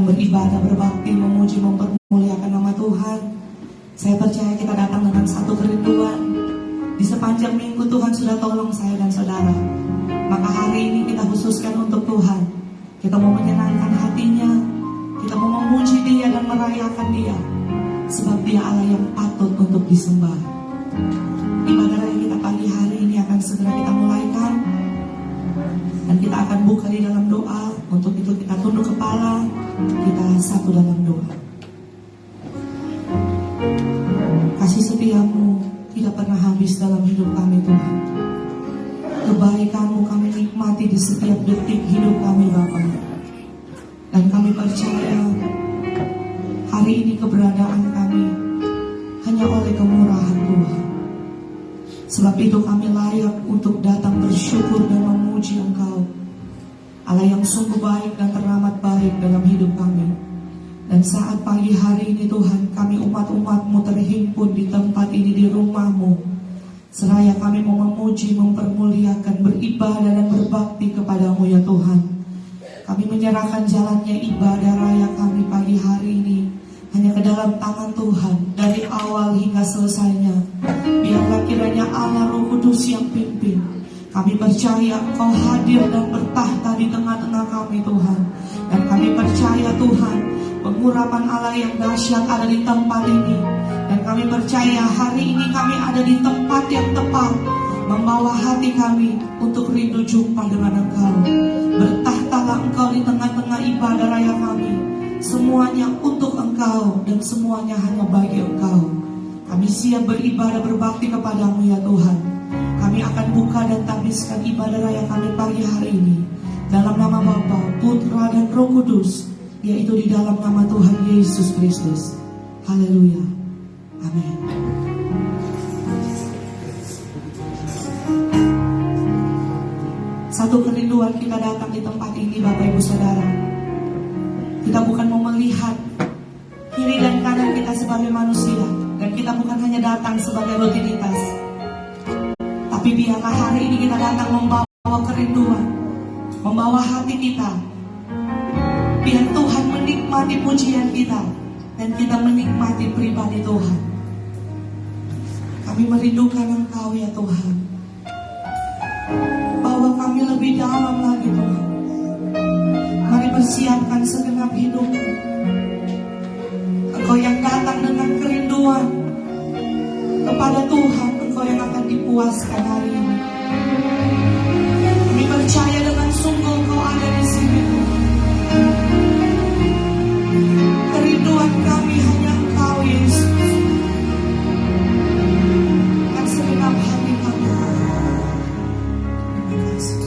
datang beribadah, berbakti, memuji, mempermuliakan nama Tuhan. Saya percaya kita datang dengan satu kerinduan. Di sepanjang minggu Tuhan sudah tolong saya dan saudara. Maka hari ini kita khususkan untuk Tuhan. Kita mau menyenangkan hatinya, kita mau memuji Dia dan merayakan Dia, sebab Dia Allah yang patut untuk disembah. Ibadah raya kita pagi hari ini akan segera kita mulaikan, dan kita akan buka di dalam doa. Untuk itu kita tunduk kepala, kita satu dalam doa. Kasih setiamu tidak pernah habis dalam hidup kami Tuhan. Kebaikan-Mu kami nikmati di setiap detik hidup kami Bapa. Dan kami percaya hari ini keberadaan kami hanya oleh kemurahan Tuhan. Sebab itu kami layak untuk datang bersyukur dan memuji Engkau, Allah yang sungguh baik dan teramat baik dalam hidup kami. Dan saat pagi hari ini Tuhan, kami umat-umat-Mu terhimpun di tempat ini, di rumah-Mu, seraya kami mau memuji, mempermuliakan, beribadah dan berbakti kepada-Mu ya Tuhan. Kami menyerahkan jalannya ibadah raya kami pagi hari ini hanya ke dalam tangan Tuhan, dari awal hingga selesainya. Biarlah kiranya Allah Roh Kudus yang pimpin. Kami percaya Engkau hadir dan bertahta di tengah-tengah kami Tuhan. Dan kami percaya Tuhan, pengurapan Allah yang dahsyat ada di tempat ini. Dan kami percaya hari ini kami ada di tempat yang tepat, membawa hati kami untuk rindu jumpa dengan Engkau. Bertahtalah Engkau di tengah-tengah ibadah raya kami. Semuanya untuk Engkau dan semuanya hanya bagi Engkau. Kami siap beribadah berbakti kepada-Mu ya Tuhan. Kami akan buka dan tabiskan ibadah raya kami pagi hari ini dalam nama Bapa, Putra dan Roh Kudus, yaitu di dalam nama Tuhan Yesus Kristus. Haleluya. Amin. Satu kerinduan kita datang di tempat ini Bapak Ibu Saudara. Kita bukan mau melihat kiri dan kanan kita sebagai manusia, dan kita bukan hanya datang sebagai rutinitas. Tapi biarlah hari ini kita datang membawa kerinduan, membawa hati kita. Biar Tuhan menikmati pujian kita, dan kita menikmati pribadi Tuhan. Kami merindukan Engkau ya Tuhan. Bawa kami lebih dalam lagi Tuhan. Mari persiapkan segenap hidup. Engkau yang datang dengan kerinduan kepada Tuhan, Engkau yang akan dipuaskan hari ini. Kami percaya dengan sungguh Engkau ada di sini Tuhan. Kerinduan kami hanya Engkau Yesus. Dan segenap hati kami. Terima kasih.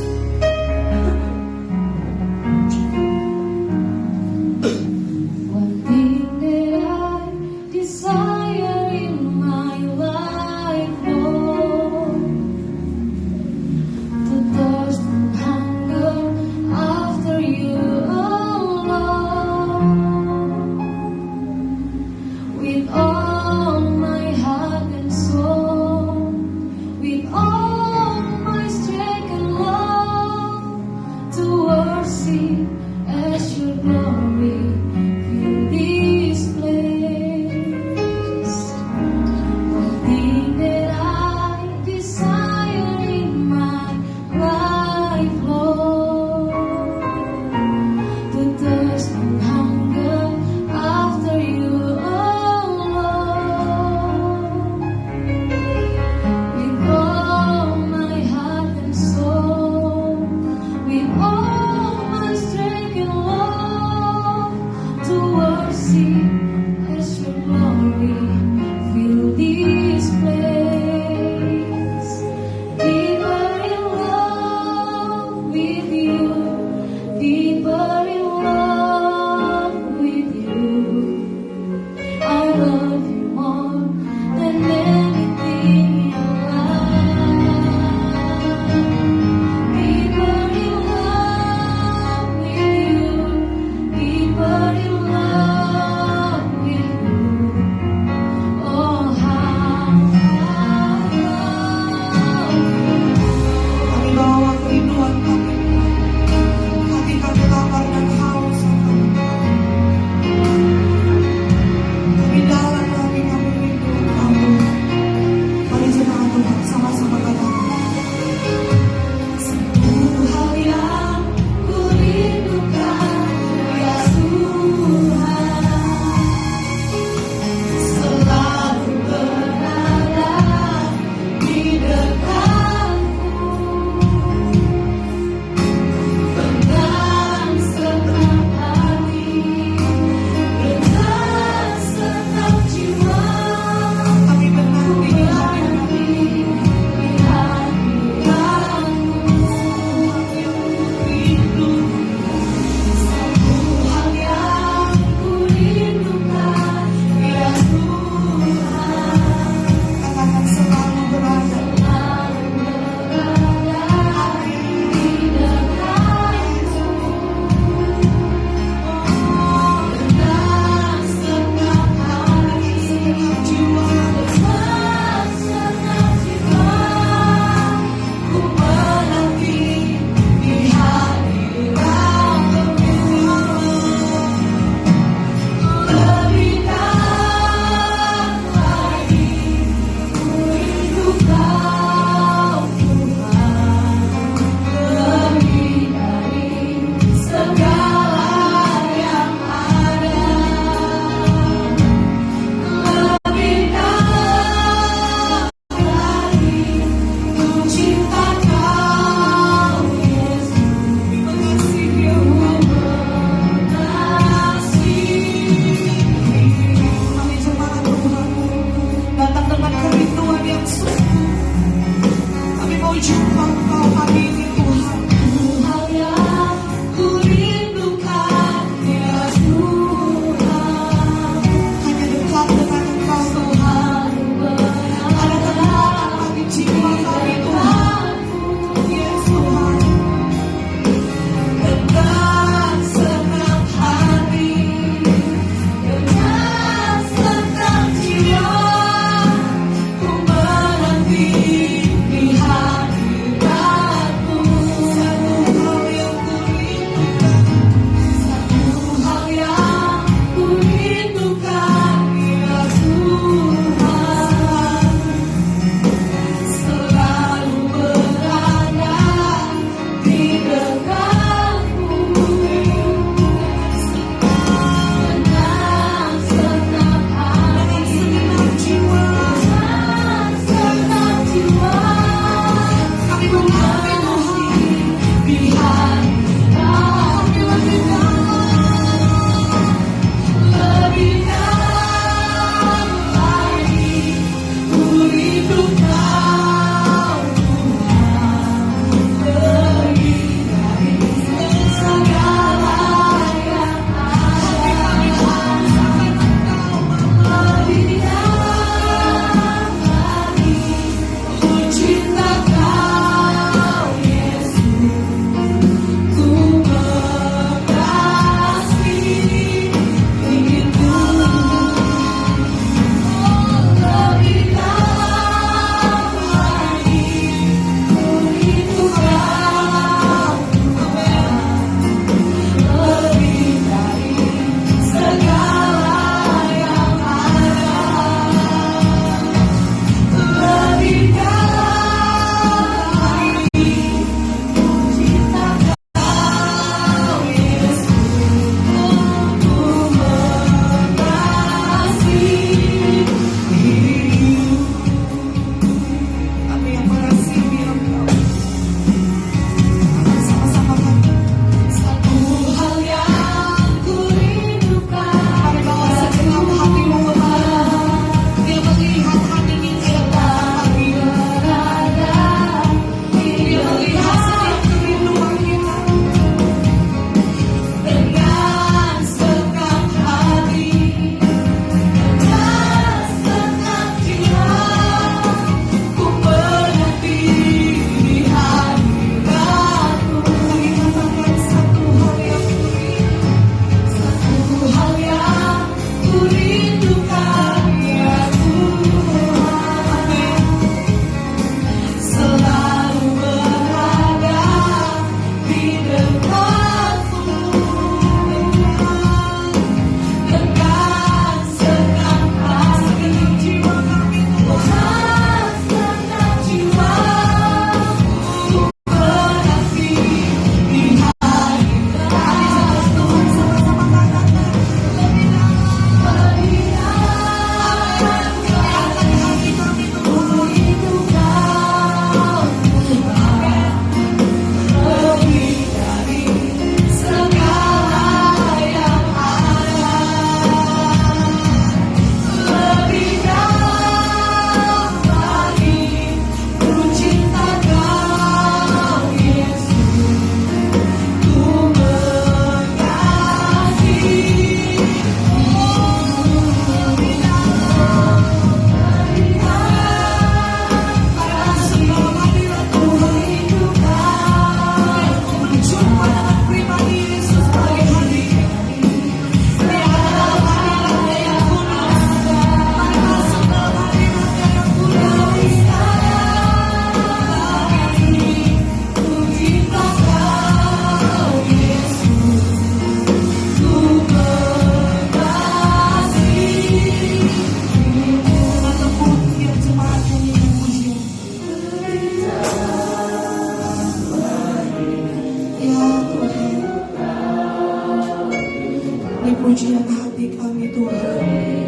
Ini pujian hati kami Tuhan.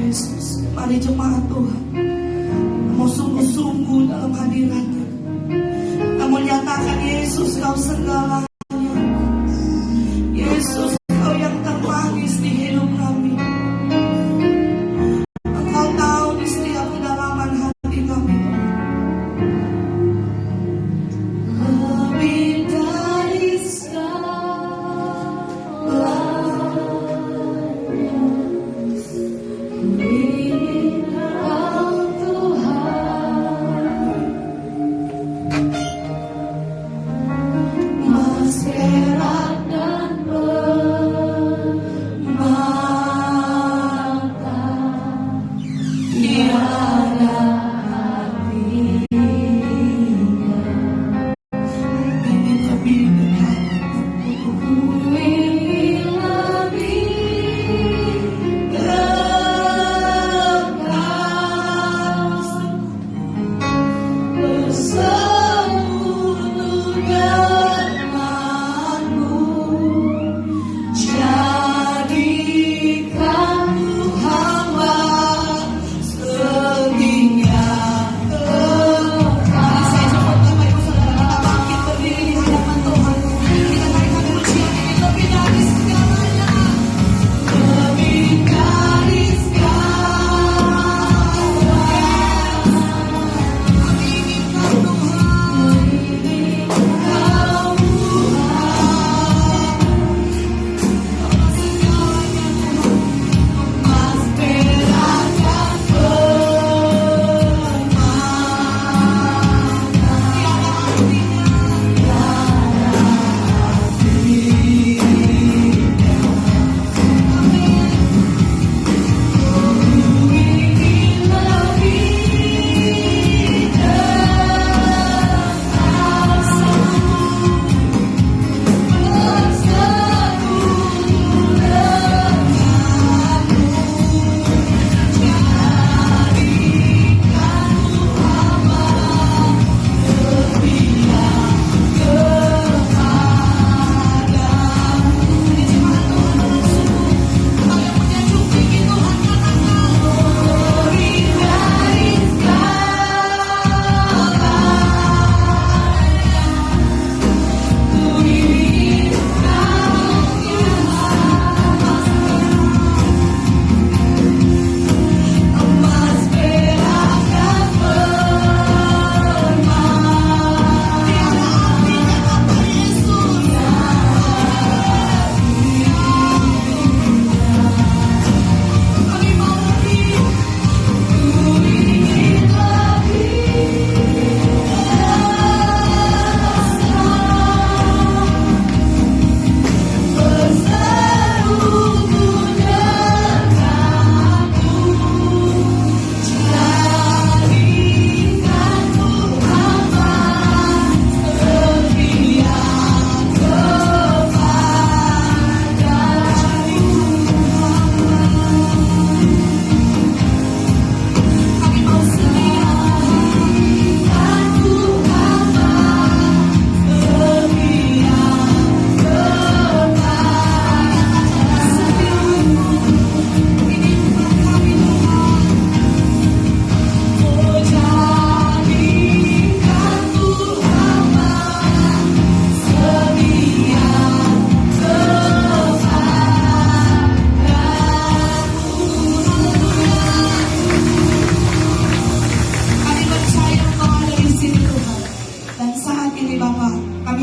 Yesus. Mari jemaat Tuhan, mau sungguh-sungguh dalam hadirat-Nya. Kamu nyatakan Yesus kau segalanya. Yesus kau yang termanis di hidup kami. Engkau tahu di setiap kedalaman hati kami. Lebih dari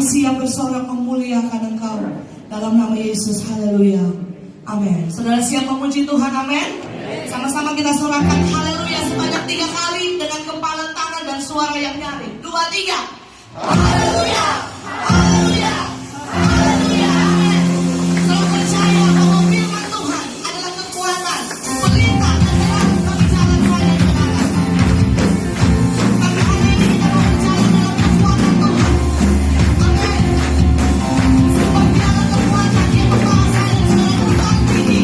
siap bersorak memuliakan Engkau dalam nama Yesus. Haleluya. Amin. Saudara siap memuji Tuhan? Amin. Sama-sama kita sorakan haleluya sebanyak 3 kali dengan kempalan tangan dan suara yang nyaring. 2, 3. Haleluya. Haleluya. Haleluya. Amin. Selalu percaya bahwa firman Tuhan adalah kekuatan, pelita dan terang bagi jalan saya yang benar. Tapi hari ini kita mau percaya dalam kekuatan Tuhan. Amin. Sebab dia adalah kekuatan yang membawa saya dan segala kekuatan tinggi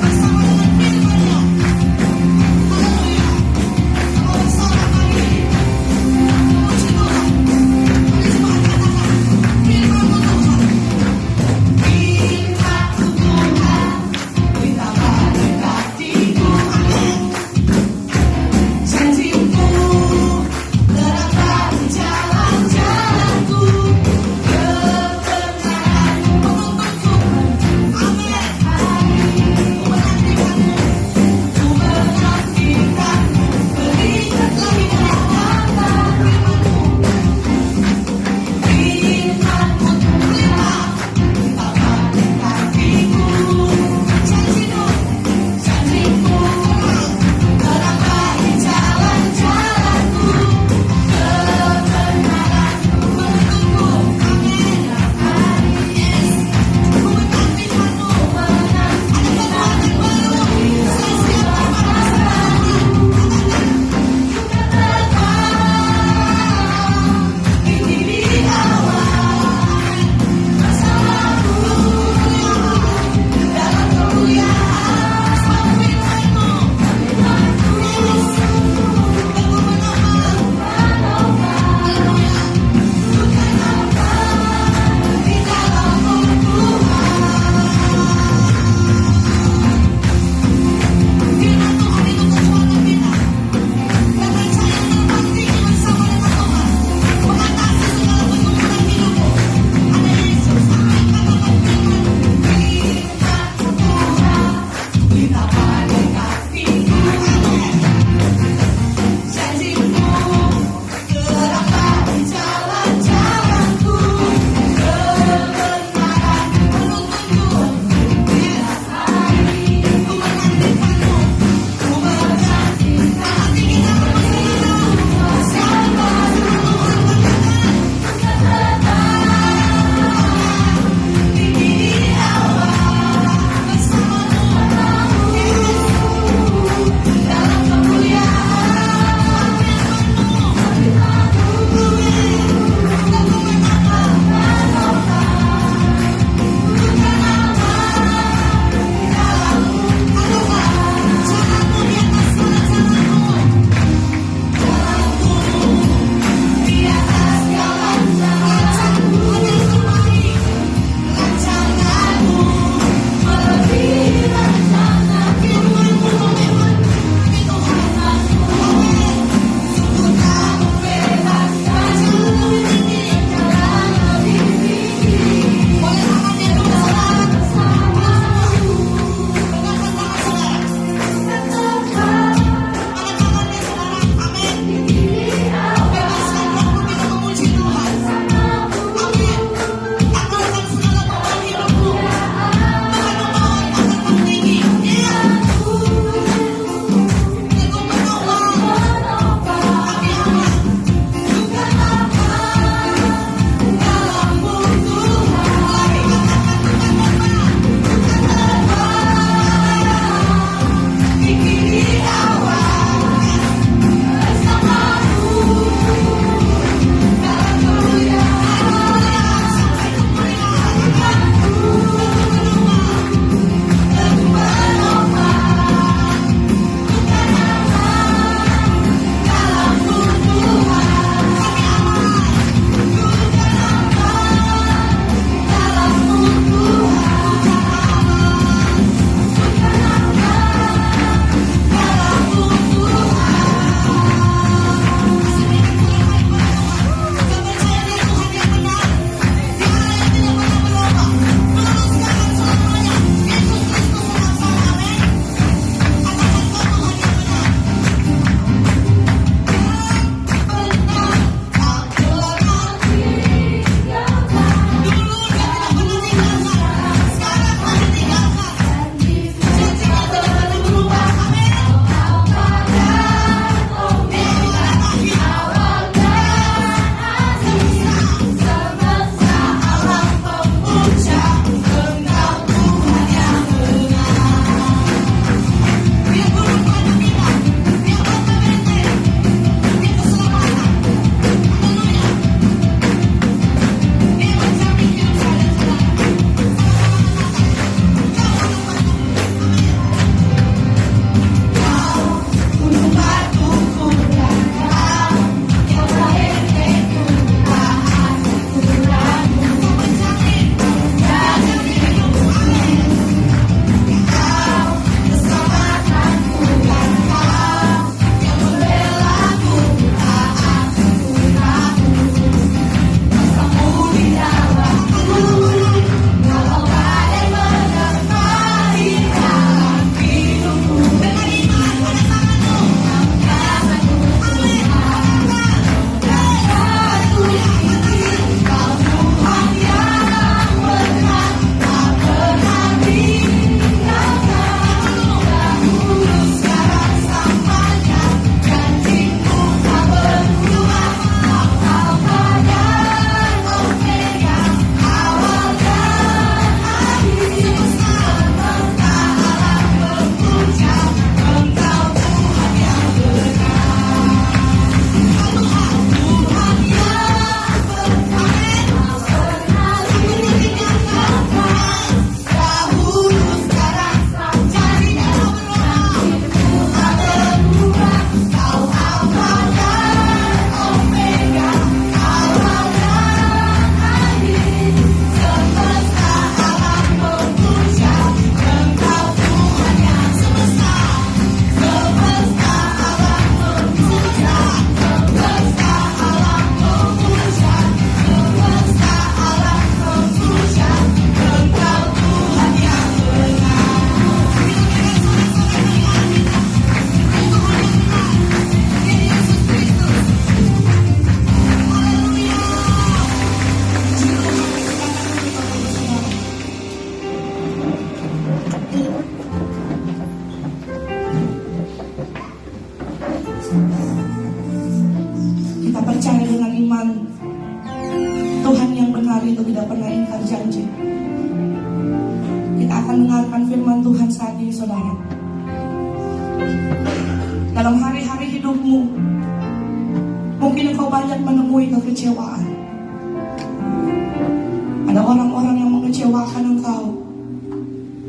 bersama dengan firman-Nya. Haleluya. Sama bersorak hari ini. Puji Tuhan. Puji Tuhan. itu tidak pernah ingkar janji. Kita akan dengarkan firman Tuhan saat ini, saudara. Dalam hari-hari hidupmu, mungkin engkau banyak menemui kekecewaan. Ada orang-orang yang mengecewakan engkau.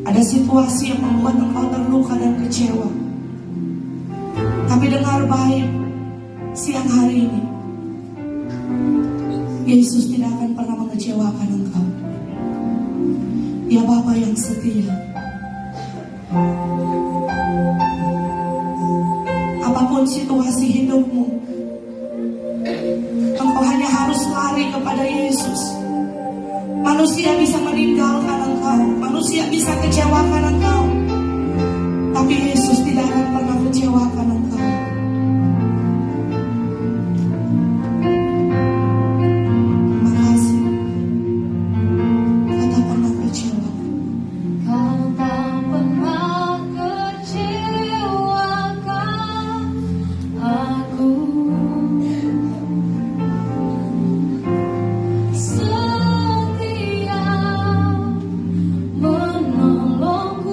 Ada situasi yang membuat engkau terluka dan kecewa. Tapi dengar baik, siang hari ini, Yesus tidak akan pernah mengecewakan engkau. Dia Bapa yang setia. Apapun situasi hidupmu, engkau hanya harus lari kepada Yesus. Manusia bisa meninggalkan engkau, manusia bisa kecewakan engkau, tapi Yesus tidak akan pernah kecewakan engkau. Makasih, kau tak pernah kecewa. Kau tak pernah kecewakan aku. Setia menolongku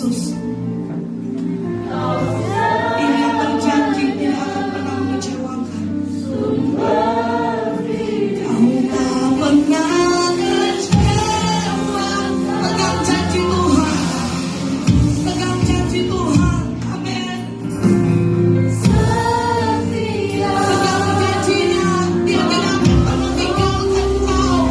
Yesus. Ini yang berjanji tidak akan pernah mengecewakan. Kau tak pernah kecewa. Pegang janji Tuhan. Pegang janji Tuhan. Amin. Pegang janjinya. Dia tidak akan pernah tinggalkan kau.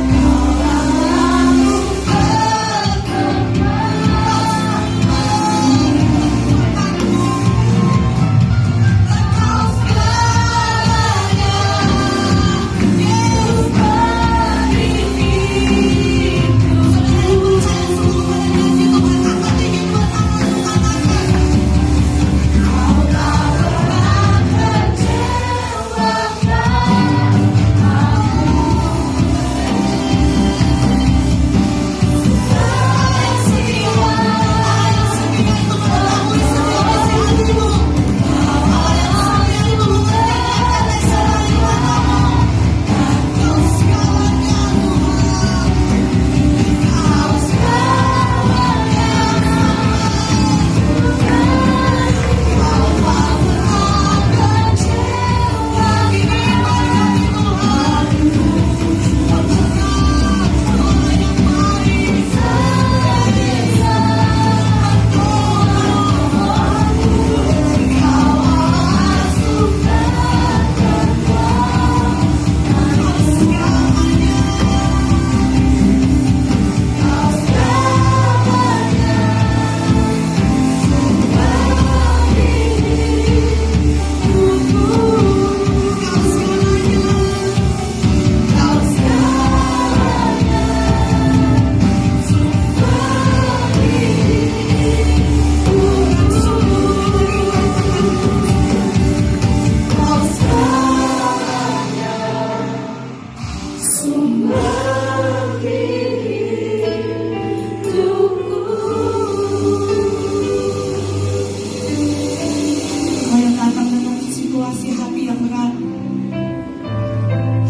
Kau yang datang dengan situasi hati yang berat.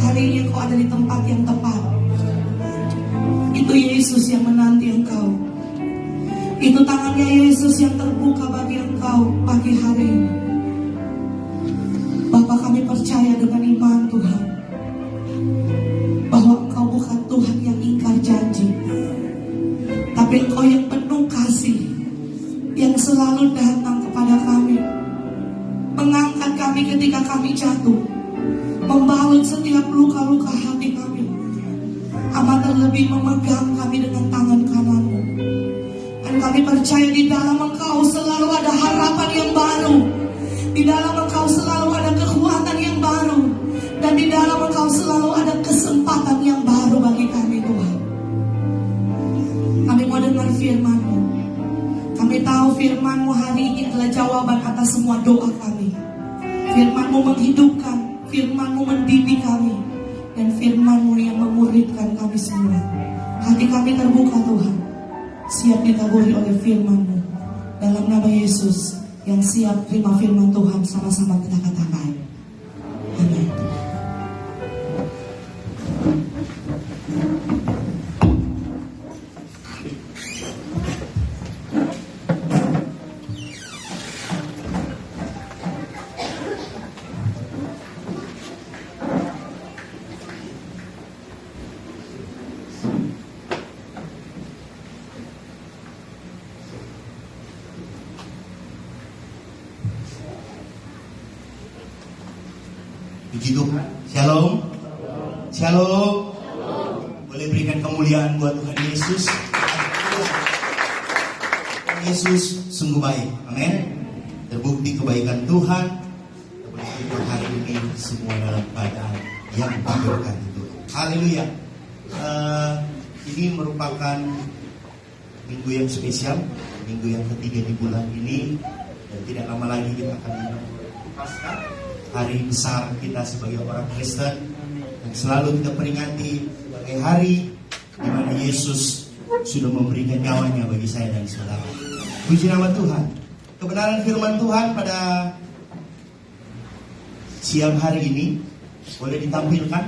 Hari ini kau ada di tempat yang tepat. Itu Yesus yang menanti engkau. Itu tangannya Yesus yang terbuka bagi engkau pagi hari ini. Bapa, kami percaya dengan iman Tuhan bahwa engkau bukan Tuhan yang ingkar janji, tapi engkau yang penuh kasih, yang selalu datang kepada kami, mengangkat kami ketika kami jatuh, membalut setiap luka-luka hati kami, amat terlebih memegang kami dengan tangan kananmu. Dan kami percaya di dalam engkau selalu ada harapan yang baru, di dalam engkau selalu ada kekuatan yang baru, dan di dalam engkau selalu ada kesempatan yang baru bagi kami Tuhan. Kami mau dengar firman-Mu. Kami tahu firman-Mu hari ini adalah jawaban atas semua doa kami. Firman-Mu menghidupkan, firman-Mu mendidik kami, dan firman-Mu yang memuridkan kami semua. Hati kami terbuka Tuhan, siap ditaburi oleh firman-Mu. Dalam nama Yesus, yang siap terima firman Tuhan, sama-sama kita katakan amin. Puji Tuhan. Shalom. Shalom. Boleh berikan kemuliaan buat Tuhan Yesus. Tuhan Yesus sungguh baik. Amin. Terbukti kebaikan Tuhan. Terbukti hari ini semua dalam keadaan yang berkat itu. Haleluya. Ini merupakan minggu yang spesial, minggu yang ketiga di bulan ini, dan tidak lama lagi kita akan Paskah, hari besar kita sebagai orang Kristen, yang selalu kita peringati sebagai hari di mana Yesus sudah memberikan nyawanya bagi saya dan saudara. Puji nama Tuhan. Kebenaran firman Tuhan pada siang hari ini boleh ditampilkan.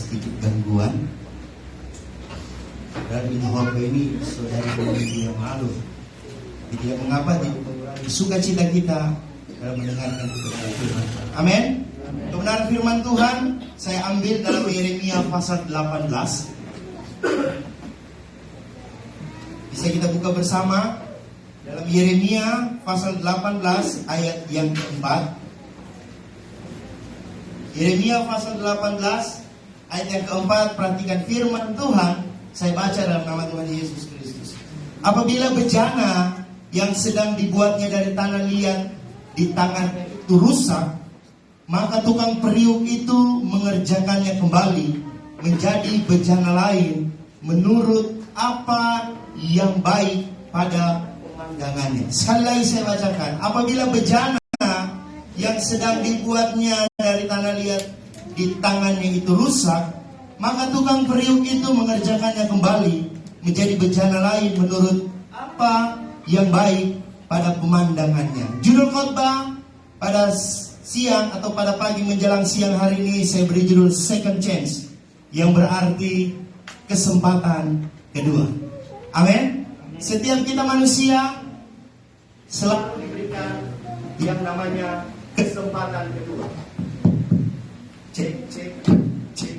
sedikit gangguan. Dan Inhorbe ini saudari minggu yang lalu. Jadi mengapa tidak mengurangi sukacita kita dalam mendengarkan kebenaran Tuhan. Amin. Kebenaran firman Tuhan saya ambil dalam Yeremia pasal 18. Bisa kita buka bersama dalam Yeremia pasal 18 ayat yang keempat. Yeremia pasal 18 ayat yang keempat, perhatikan firman Tuhan. Saya baca dalam nama Tuhan Yesus Kristus. Apabila bejana yang sedang dibuatnya dari tanah liat di tangannya itu rusak, maka tukang periuk itu mengerjakannya kembali menjadi bejana lain menurut apa yang baik pada pemandangannya. Sekali lagi saya bacakan. Apabila bejana yang sedang dibuatnya dari tanah liat di tangannya itu rusak, maka tukang periuk itu mengerjakannya kembali menjadi bejana lain menurut apa yang baik pada pemandangannya. Judul khotbah pada siang atau pada pagi menjelang siang hari ini saya beri judul Second Chance, yang berarti kesempatan kedua. Amin. Setiap kita manusia selalu diberikan yang namanya kesempatan kedua. Cek, cek, cek.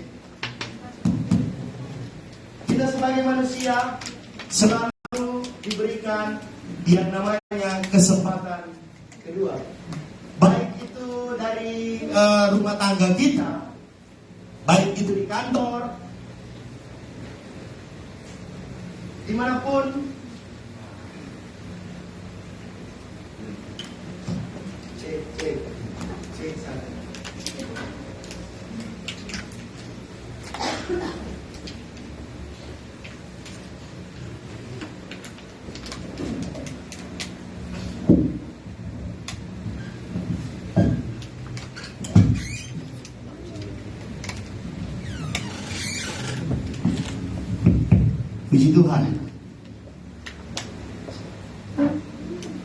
Kita sebagai manusia selalu diberikan yang namanya kesempatan kedua. Baik itu dari rumah tangga kita, baik itu di kantor, dimanapun. Cek, cek, cek sana. Puji Tuhan.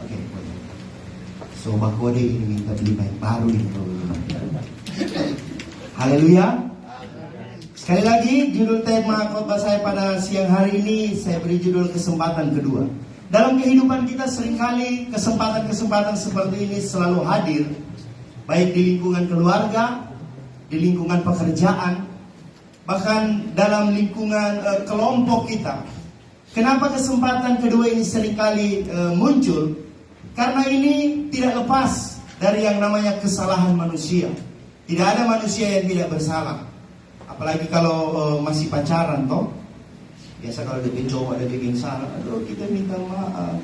Oke. So Kode ini minta beli mic baru ini. Haleluya. Sekali lagi judul tema khotbah saya pada siang hari ini saya beri judul kesempatan kedua. Dalam kehidupan kita seringkali kesempatan-kesempatan seperti ini selalu hadir, baik di lingkungan keluarga, di lingkungan pekerjaan, bahkan dalam lingkungan kelompok kita. Kenapa kesempatan kedua ini seringkali muncul? Karena ini tidak lepas dari yang namanya kesalahan manusia. Tidak ada manusia yang tidak bersalah. Apalagi kalau masih pacaran toh. Biasa kalau ada cowok ada bikin salah, aduh kita minta maaf,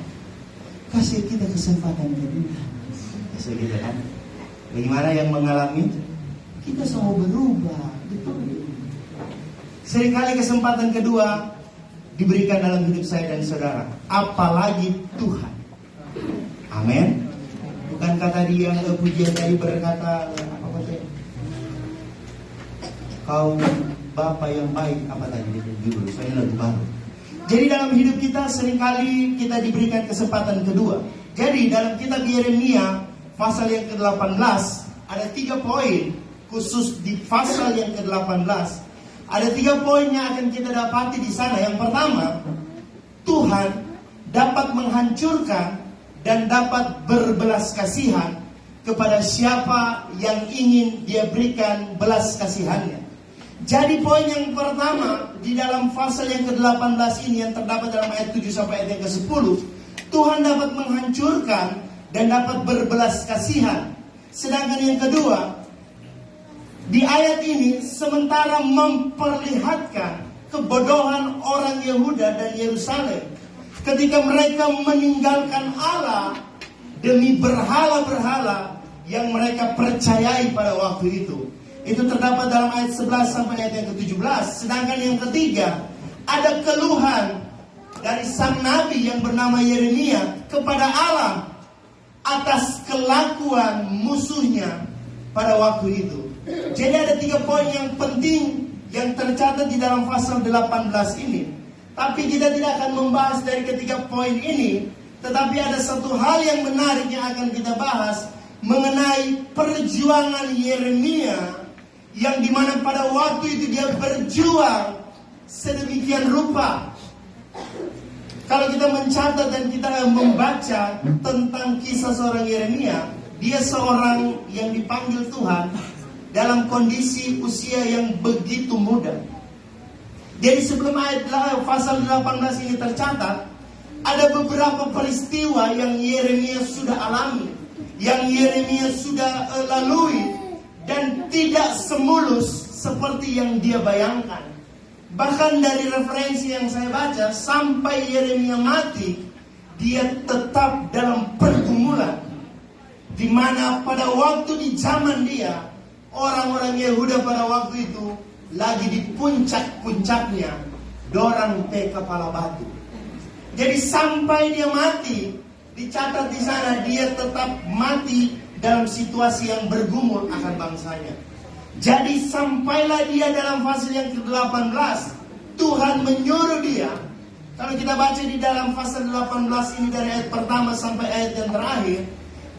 kasih kita kesempatan kedua. Biasa gitu kan. Bagaimana yang mengalami? Kita semua berubah, betul. Seringkali kesempatan kedua diberikan dalam hidup saya dan saudara, apalagi Tuhan. Amin. Bukan kata dia pujian tadi berkata apa sih? Kau Bapa yang baik, apa tadi judul? Saya lagu baru. Jadi dalam hidup kita seringkali kita diberikan kesempatan kedua. Jadi dalam kitab Yeremia pasal yang ke-18 ada 3 poin khusus di pasal yang ke-18. Ada 3 poin yang akan kita dapati di sana. Yang pertama, Tuhan dapat menghancurkan dan dapat berbelas kasihan kepada siapa yang ingin dia berikan belas kasihannya. Jadi poin yang pertama di dalam pasal yang ke-18 ini yang terdapat dalam ayat 7 sampai ayat yang ke-10, Tuhan dapat menghancurkan dan dapat berbelas kasihan. Sedangkan yang kedua, di ayat ini sementara memperlihatkan kebodohan orang Yehuda dan Yerusalem ketika mereka meninggalkan Allah demi berhala-berhala yang mereka percayai pada waktu itu. Itu terdapat dalam ayat 11 sampai ayat yang ke-17. Sedangkan yang ketiga, ada keluhan dari sang nabi yang bernama Yeremia kepada Allah atas kelakuan musuhnya pada waktu itu. Jadi ada 3 poin yang penting yang tercatat di dalam pasal 18 ini. Tapi kita tidak akan membahas dari ketiga poin ini, tetapi ada satu hal yang menarik yang akan kita bahas mengenai perjuangan Yeremia yang dimana pada waktu itu dia berjuang sedemikian rupa. Kalau kita mencatat dan kita membaca tentang kisah seorang Yeremia, dia seorang yang dipanggil Tuhan dalam kondisi usia yang begitu muda. Jadi sebelum ayat pasal 18 ini tercatat, ada beberapa peristiwa yang Yeremia sudah alami, yang Yeremia sudah lalui, dan tidak semulus seperti yang dia bayangkan. Bahkan dari referensi yang saya baca, sampai Yeremia mati, dia tetap dalam pergumulan. Di mana pada waktu di zaman dia, orang-orang Yehuda pada waktu itu lagi di puncak-puncaknya dorang pe kepala batu. Jadi sampai dia mati, dicatat di sana dia tetap mati dalam situasi yang bergumul akan bangsanya. Jadi sampailah dia dalam fase yang ke-18, Tuhan menyuruh dia. Kalau kita baca di dalam fase 18 ini dari ayat pertama sampai ayat yang terakhir,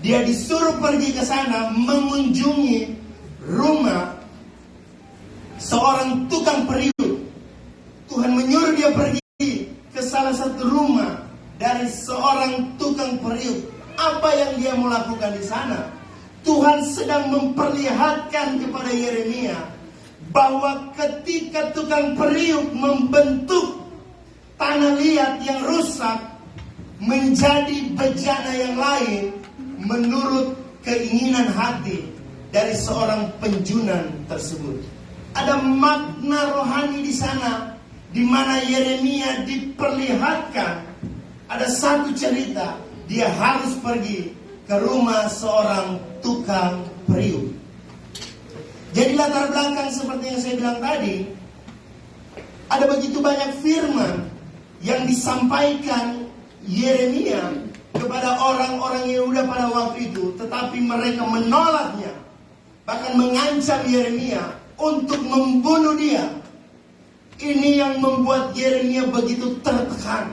dia disuruh pergi ke sana mengunjungi rumah seorang tukang periuk. Tuhan menyuruh dia pergi ke salah satu rumah dari seorang tukang periuk. Apa yang dia mau lakukan di sana? Tuhan sedang memperlihatkan kepada Yeremia bahwa ketika tukang periuk membentuk tanah liat yang rusak menjadi bejana yang lain menurut keinginan hati dari seorang penjunan tersebut. Ada makna rohani di sana, di mana Yeremia diperlihatkan ada satu cerita, dia harus pergi ke rumah seorang tukang periuk. Jadi latar belakang seperti yang saya bilang tadi, ada begitu banyak firman yang disampaikan Yeremia kepada orang-orang Yehuda pada waktu itu, tetapi mereka menolaknya, bahkan mengancam Yeremia untuk membunuh dia. Ini yang membuat Yeremia begitu tertekan,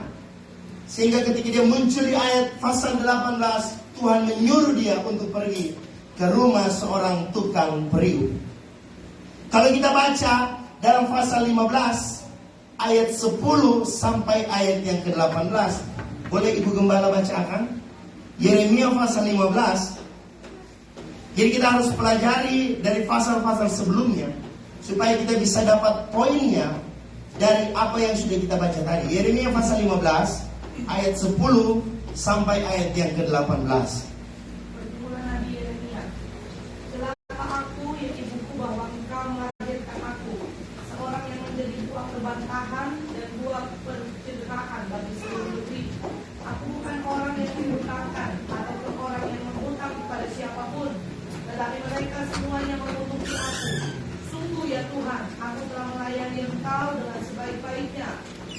sehingga ketika dia muncul di ayat pasal 18, Tuhan menyuruh dia untuk pergi ke rumah seorang tukang periuk. Kalau kita baca dalam pasal 15 ayat 10 sampai ayat yang ke-18, boleh Ibu Gembala bacakan? Yeremia pasal 15. Jadi kita harus pelajari dari pasal-pasal sebelumnya supaya kita bisa dapat poinnya dari apa yang sudah kita baca tadi. Yeremia pasal 15 ayat 10 sampai ayat yang ke-18. Bermula Nabi Yeremia, celaka aku ya ibuku bahwa engkau melahirkan aku, seorang yang menjadi buah kebantahan dan buah pencederaan bagi seluruh negeri. Aku bukan orang yang dihutangkan ataupun orang yang menghutang kepada siapapun, tetapi mereka semuanya mengutuki aku. Sungguh ya Tuhan, aku telah melayani engkau dengan sebaik-baiknya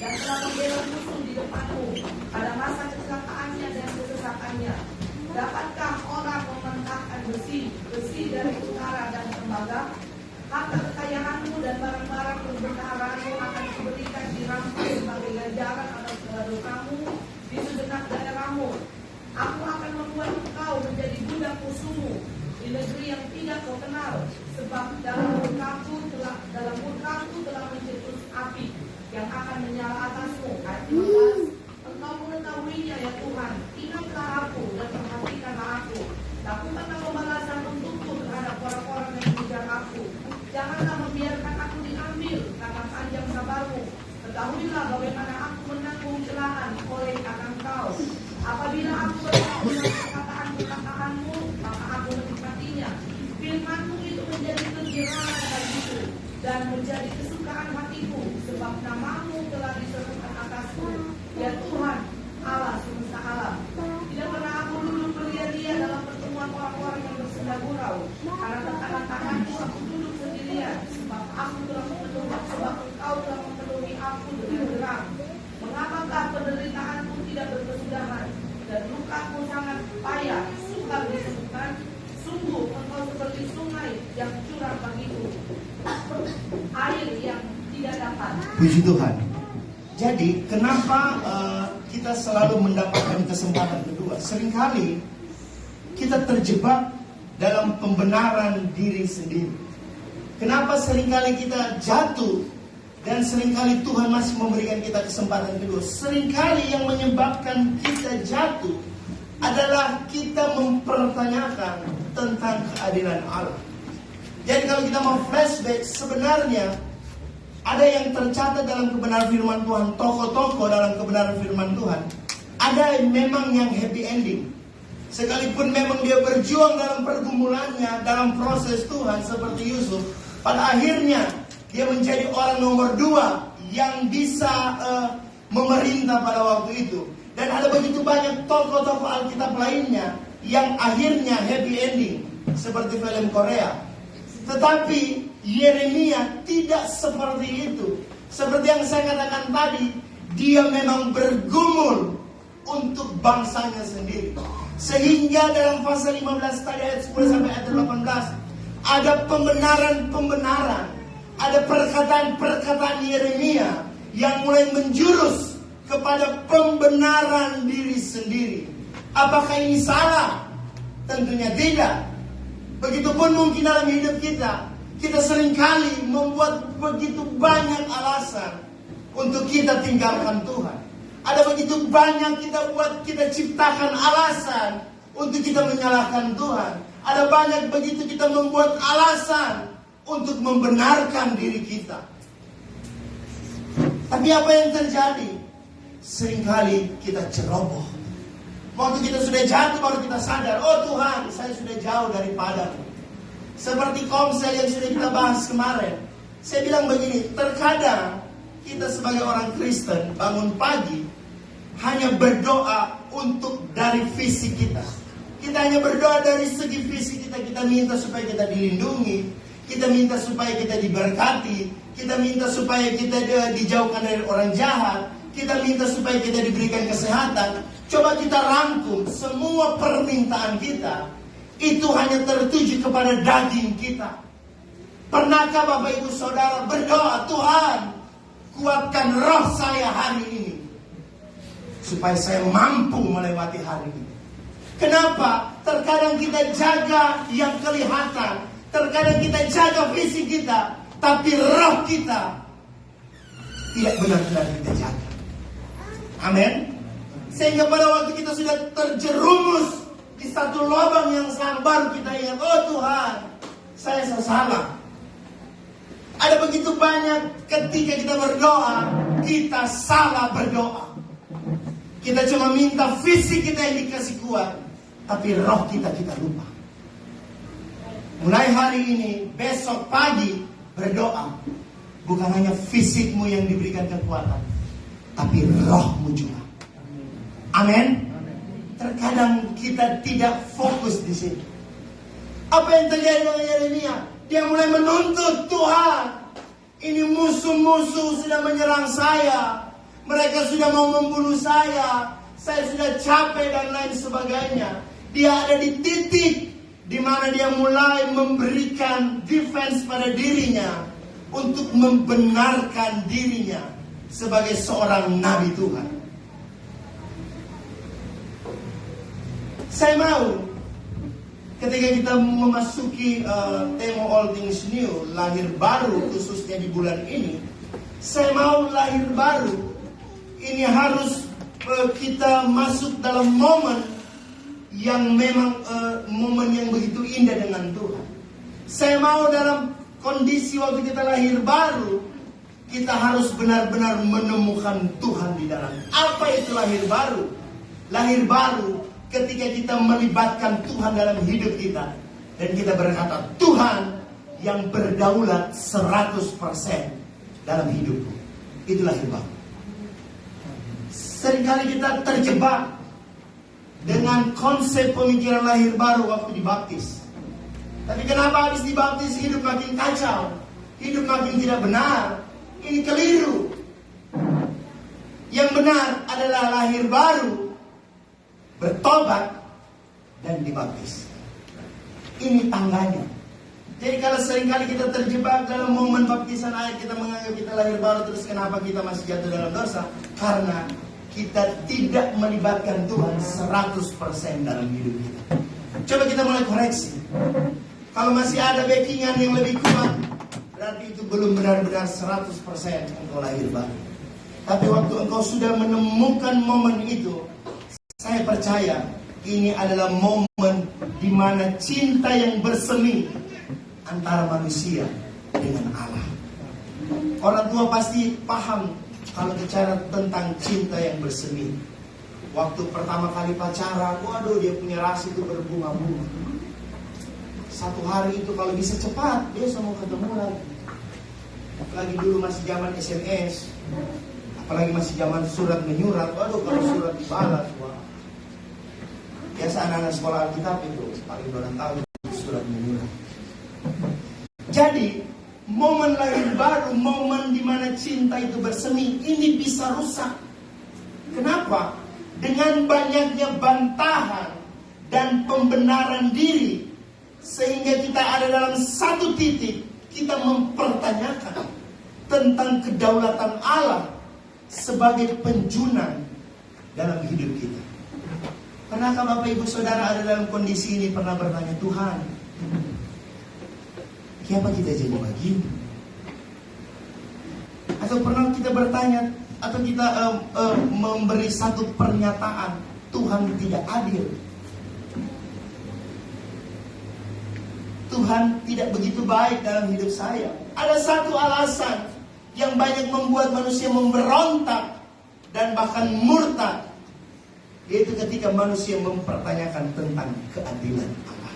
dan telah membela musuh di depanmu pada masa kecelakaannya dan kesesakannya. Dapatkah orang mementahkan besi dari utara dan tembaga? Harta kekayaanmu dan barang-barang keberkaharaanmu akan kuberikan dirampas sebagai ganjaran atas segala dosamu di segenap daerahmu. Aku akan membuat engkau menjadi budak musuhmu di negeri yang tidak kau kenal, sebab dalam murkaku telah mencetus api yang akan menyala atasmu. Ayat 15. Engkau mengetahuinya ya Tuhan, ingatlah aku dan perhatikanlah aku. Lakukanlah pembalasan untukku terhadap orang-orang yang mengejar aku. Janganlah membiarkan aku diambil karena panjang sabarmu. Ketahuilah bagaimana aku menanggung celaan oleh akan kau. Apabila aku bertemu dengan perkataan-perkataanmu, maka aku menikmatinya. Firmanmu itu menjadi kegembiraan bagiku dan menjadi kesukaan hatiku, sebab namamu telah diserukan atasku. Ya Tuhan, Allah semesta alam. Tidak pernah aku duduk beria-ria dalam pertemuan orang-orang yang bersenda gurau. Karena tekanan tanganku aku duduk sendirian, sebab engkau telah memenuhi aku dengan terang. Mengapakah penderitaanku tidak berkesudahan dan lukaku sangat payah sukar disembuhkan? Sungguh engkau seperti sungai yang curang bagiku, air yang tidak dapat. Puji Tuhan. Jadi kenapa kita selalu mendapatkan kesempatan kedua? Seringkali kita terjebak dalam pembenaran diri sendiri. Kenapa seringkali kita jatuh dan seringkali Tuhan masih memberikan kita kesempatan kedua? Seringkali yang menyebabkan kita jatuh adalah kita mempertanyakan tentang keadilan Allah. Jadi kalau kita mau flashback, sebenarnya ada yang tercatat dalam kebenaran firman Tuhan, tokoh-tokoh dalam kebenaran firman Tuhan, ada memang yang happy ending. Sekalipun memang dia berjuang dalam pergumulannya, dalam proses Tuhan seperti Yusuf, pada akhirnya dia menjadi orang nomor 2 yang bisa memerintah pada waktu itu. Dan ada begitu banyak tokoh-tokoh Alkitab lainnya yang akhirnya happy ending, seperti film Korea. Tetapi Yeremia tidak seperti itu. Seperti yang saya katakan tadi, dia memang bergumul untuk bangsanya sendiri. Sehingga dalam pasal 15 tadi ayat 10 sampai ayat 18, ada pembenaran-pembenaran, ada perkataan-perkataan Yeremia yang mulai menjurus kepada pembenaran diri sendiri. Apakah ini salah? Tentunya tidak. Begitupun mungkin dalam hidup kita seringkali membuat begitu banyak alasan untuk kita tinggalkan Tuhan. Ada begitu banyak kita ciptakan alasan untuk kita menyalahkan Tuhan. Ada banyak begitu kita membuat alasan untuk membenarkan diri kita. Tapi apa yang terjadi? Seringkali kita ceroboh. Waktu kita sudah jatuh baru kita sadar, oh Tuhan, saya sudah jauh daripadamu. Seperti Komsel yang sudah kita bahas kemarin. Saya bilang begini, terkadang kita sebagai orang Kristen bangun pagi hanya berdoa untuk dari fisik kita. Kita hanya berdoa dari segi fisik kita. Kita minta supaya kita dilindungi, kita minta supaya kita diberkati, kita minta supaya kita dijauhkan dari orang jahat, kita minta supaya kita diberikan kesehatan. Coba kita rangkum semua permintaan kita, itu hanya tertuju kepada daging kita. Pernahkah Bapak Ibu Saudara berdoa, Tuhan, kuatkan roh saya hari ini, supaya saya mampu melewati hari ini. Kenapa? Terkadang kita jaga yang kelihatan, terkadang kita jaga fisik kita, tapi roh kita tidak benar-benar kita jaga. Amin. Sehingga pada waktu kita sudah terjerumus di satu lubang yang sama, baru kita ingat, oh Tuhan, saya salah. Ada begitu banyak ketika kita berdoa, kita salah berdoa. Kita cuma minta fisik kita yang dikasih kuat, tapi roh kita lupa. Mulai hari ini, besok pagi berdoa. Bukan hanya fisikmu yang diberikan kekuatan, tapi rohmu juga. Amin. Terkadang kita tidak fokus di sini. Apa yang terjadi dengan Yeremia? Dia mulai menuntut, Tuhan, ini musuh-musuh sudah menyerang saya. Mereka sudah mau membunuh saya sudah capek dan lain sebagainya. Dia ada di titik di mana dia mulai memberikan defense pada dirinya untuk membenarkan dirinya sebagai seorang nabi Tuhan. Saya mau ketika kita memasuki tema All Things New, lahir baru khususnya di bulan ini, saya mau lahir baru ini harus kita masuk dalam momen yang memang momen yang begitu indah dengan Tuhan. Saya mau dalam kondisi waktu kita lahir baru, kita harus benar-benar menemukan Tuhan di dalam. Apa itu lahir baru? Lahir baru ketika kita melibatkan Tuhan dalam hidup kita. Dan kita berkata, Tuhan yang berdaulat 100% dalam hidupku. Itu lahir baru. Seringkali kita terjebak dengan konsep pemikiran lahir baru waktu dibaptis. Tapi kenapa habis dibaptis hidup makin kacau, hidup makin tidak benar? Ini keliru. Yang benar adalah lahir baru, bertobat, dan dibaptis. Ini tangganya. Jadi kalau seringkali kita terjebak dalam momen baptisan air, kita menganggap kita lahir baru, terus kenapa kita masih jatuh dalam dosa? Karena kita tidak melibatkan Tuhan 100% dalam hidup kita. Coba kita mulai koreksi. Kalau masih ada backingan yang lebih kuat, berarti itu belum benar-benar 100% engkau lahir baru. Tapi waktu engkau sudah menemukan momen itu, saya percaya ini adalah momen di mana cinta yang bersemi antara manusia dengan Allah. Orang tua pasti paham kalau bicara tentang cinta yang bersemi. Waktu pertama kali pacaran, waduh dia punya rasa itu berbunga-bunga. Satu hari itu kalau bisa cepat, dia mau ketemu lagi. Apalagi dulu masih zaman SMS, apalagi masih zaman surat menyurat. Waduh kalau surat dibalas, wah. Biasa anak-anak sekolah Alkitab itu paling 2 tahun surat menyurat. Jadi momen lahir baru, momen di mana cinta itu bersemi, ini bisa rusak. Kenapa? Dengan banyaknya bantahan dan pembenaran diri, sehingga kita ada dalam satu titik, kita mempertanyakan tentang kedaulatan Allah sebagai penjunan dalam hidup kita. Pernahkah Bapak Ibu Saudara ada dalam kondisi ini pernah bertanya, Tuhan, kenapa kita jadi begini? Atau pernah kita bertanya, atau kita memberi satu pernyataan, Tuhan tidak adil, Tuhan tidak begitu baik dalam hidup saya. Ada satu alasan yang banyak membuat manusia memberontak dan bahkan murtad, yaitu ketika manusia mempertanyakan tentang keadilan Allah.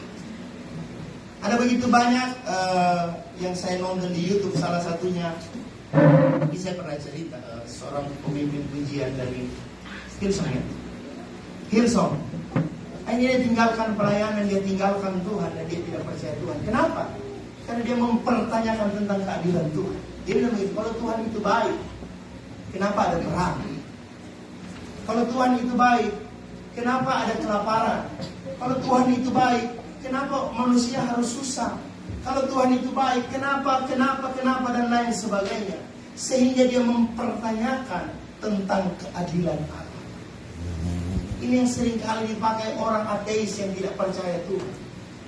Ada begitu banyak yang saya nonton di YouTube, salah satunya ini saya pernah cerita, seorang pemimpin pujian dari Hillsong ya. Hillsong. Akhirnya dia tinggalkan pelayanan, dia tinggalkan Tuhan, dan dia tidak percaya Tuhan. Kenapa? Karena dia mempertanyakan tentang keadilan Tuhan. Dia bilang begitu, kalau Tuhan itu baik, kenapa ada perang? Kalau Tuhan itu baik, kenapa ada kelaparan? Kalau Tuhan itu baik, kenapa manusia harus susah? Kalau Tuhan itu baik, kenapa, dan lain sebagainya. Sehingga dia mempertanyakan tentang keadilan Allah. Ini yang sering kali dipakai orang ateis yang tidak percaya Tuhan.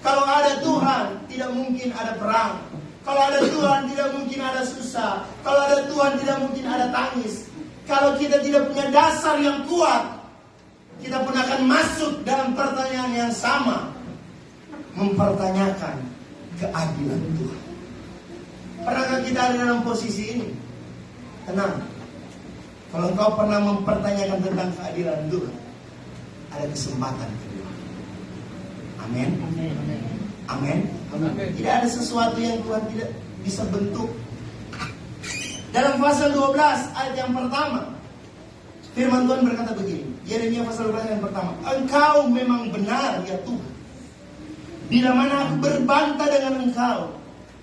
Kalau ada Tuhan, tidak mungkin ada perang. Kalau ada Tuhan, tidak mungkin ada susah. Kalau ada Tuhan, tidak mungkin ada tangis. Kalau kita tidak punya dasar yang kuat, kita pun akan masuk dalam pertanyaan yang sama, mempertanyakan keadilan Tuhan. Pernahkah kita ada dalam posisi ini? Tenang. Kalau engkau pernah mempertanyakan tentang keadilan Tuhan, ada kesempatan kedua. Amin. Amin. Tidak ada sesuatu yang Tuhan tidak bisa bentuk. Dalam pasal 12 ayat yang pertama, firman Tuhan berkata begini. Yeremia pasal 12 ayat yang pertama, Engkau memang benar ya Tuhan, bila mana aku berbantah dengan Engkau,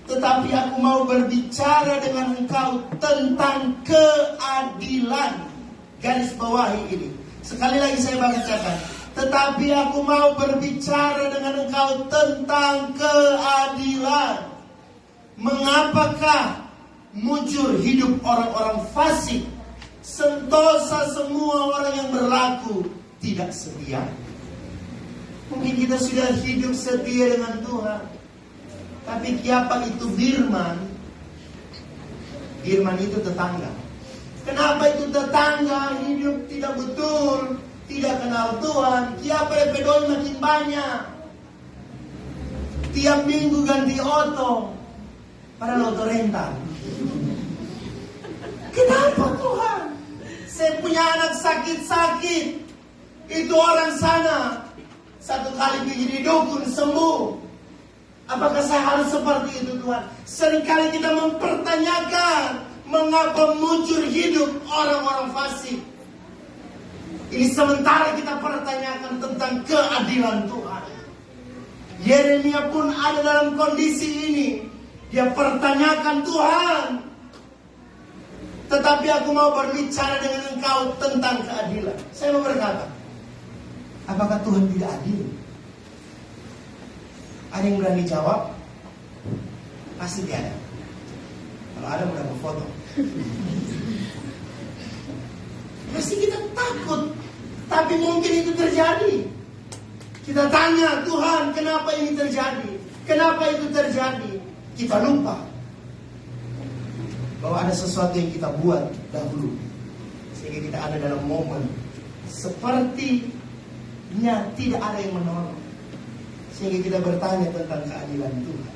tetapi aku mau berbicara dengan Engkau tentang keadilan. Garis bawahi ini. Sekali lagi saya bacakan. Tetapi aku mau berbicara dengan Engkau tentang keadilan. Mengapakah mujur hidup orang-orang fasik, sentosa semua orang yang berlaku tidak setia? Mungkin kita sudah hidup setia dengan Tuhan, tapi siapa itu Birman? Birman itu tetangga. Kenapa itu tetangga hidup tidak betul, tidak kenal Tuhan? Siapa pedoi makin banyak, tiap minggu ganti oto, padahal oto rental. Kenapa Tuhan? Saya punya anak sakit-sakit, itu orang sana satu kali pergi di dukun sembuh. Apakah saya harus seperti itu Tuhan? Seringkali kita mempertanyakan mengapa mujur hidup orang-orang fasik. Ini sementara kita pertanyakan tentang keadilan Tuhan. Yeremia pun ada dalam kondisi ini. Dia pertanyakan Tuhan, tetapi aku mau berbicara dengan Engkau tentang keadilan. Saya mau berkata, apakah Tuhan tidak adil? Ada yang berani jawab? Pasti tidak ada. Kalau ada udah berfoto. Pasti kita takut, tapi mungkin itu terjadi. Kita tanya Tuhan, kenapa ini terjadi? Kenapa itu terjadi? Kita lupa bahwa ada sesuatu yang kita buat dahulu sehingga kita ada dalam momen sepertinya tidak ada yang menolong, sehingga kita bertanya tentang keadilan Tuhan.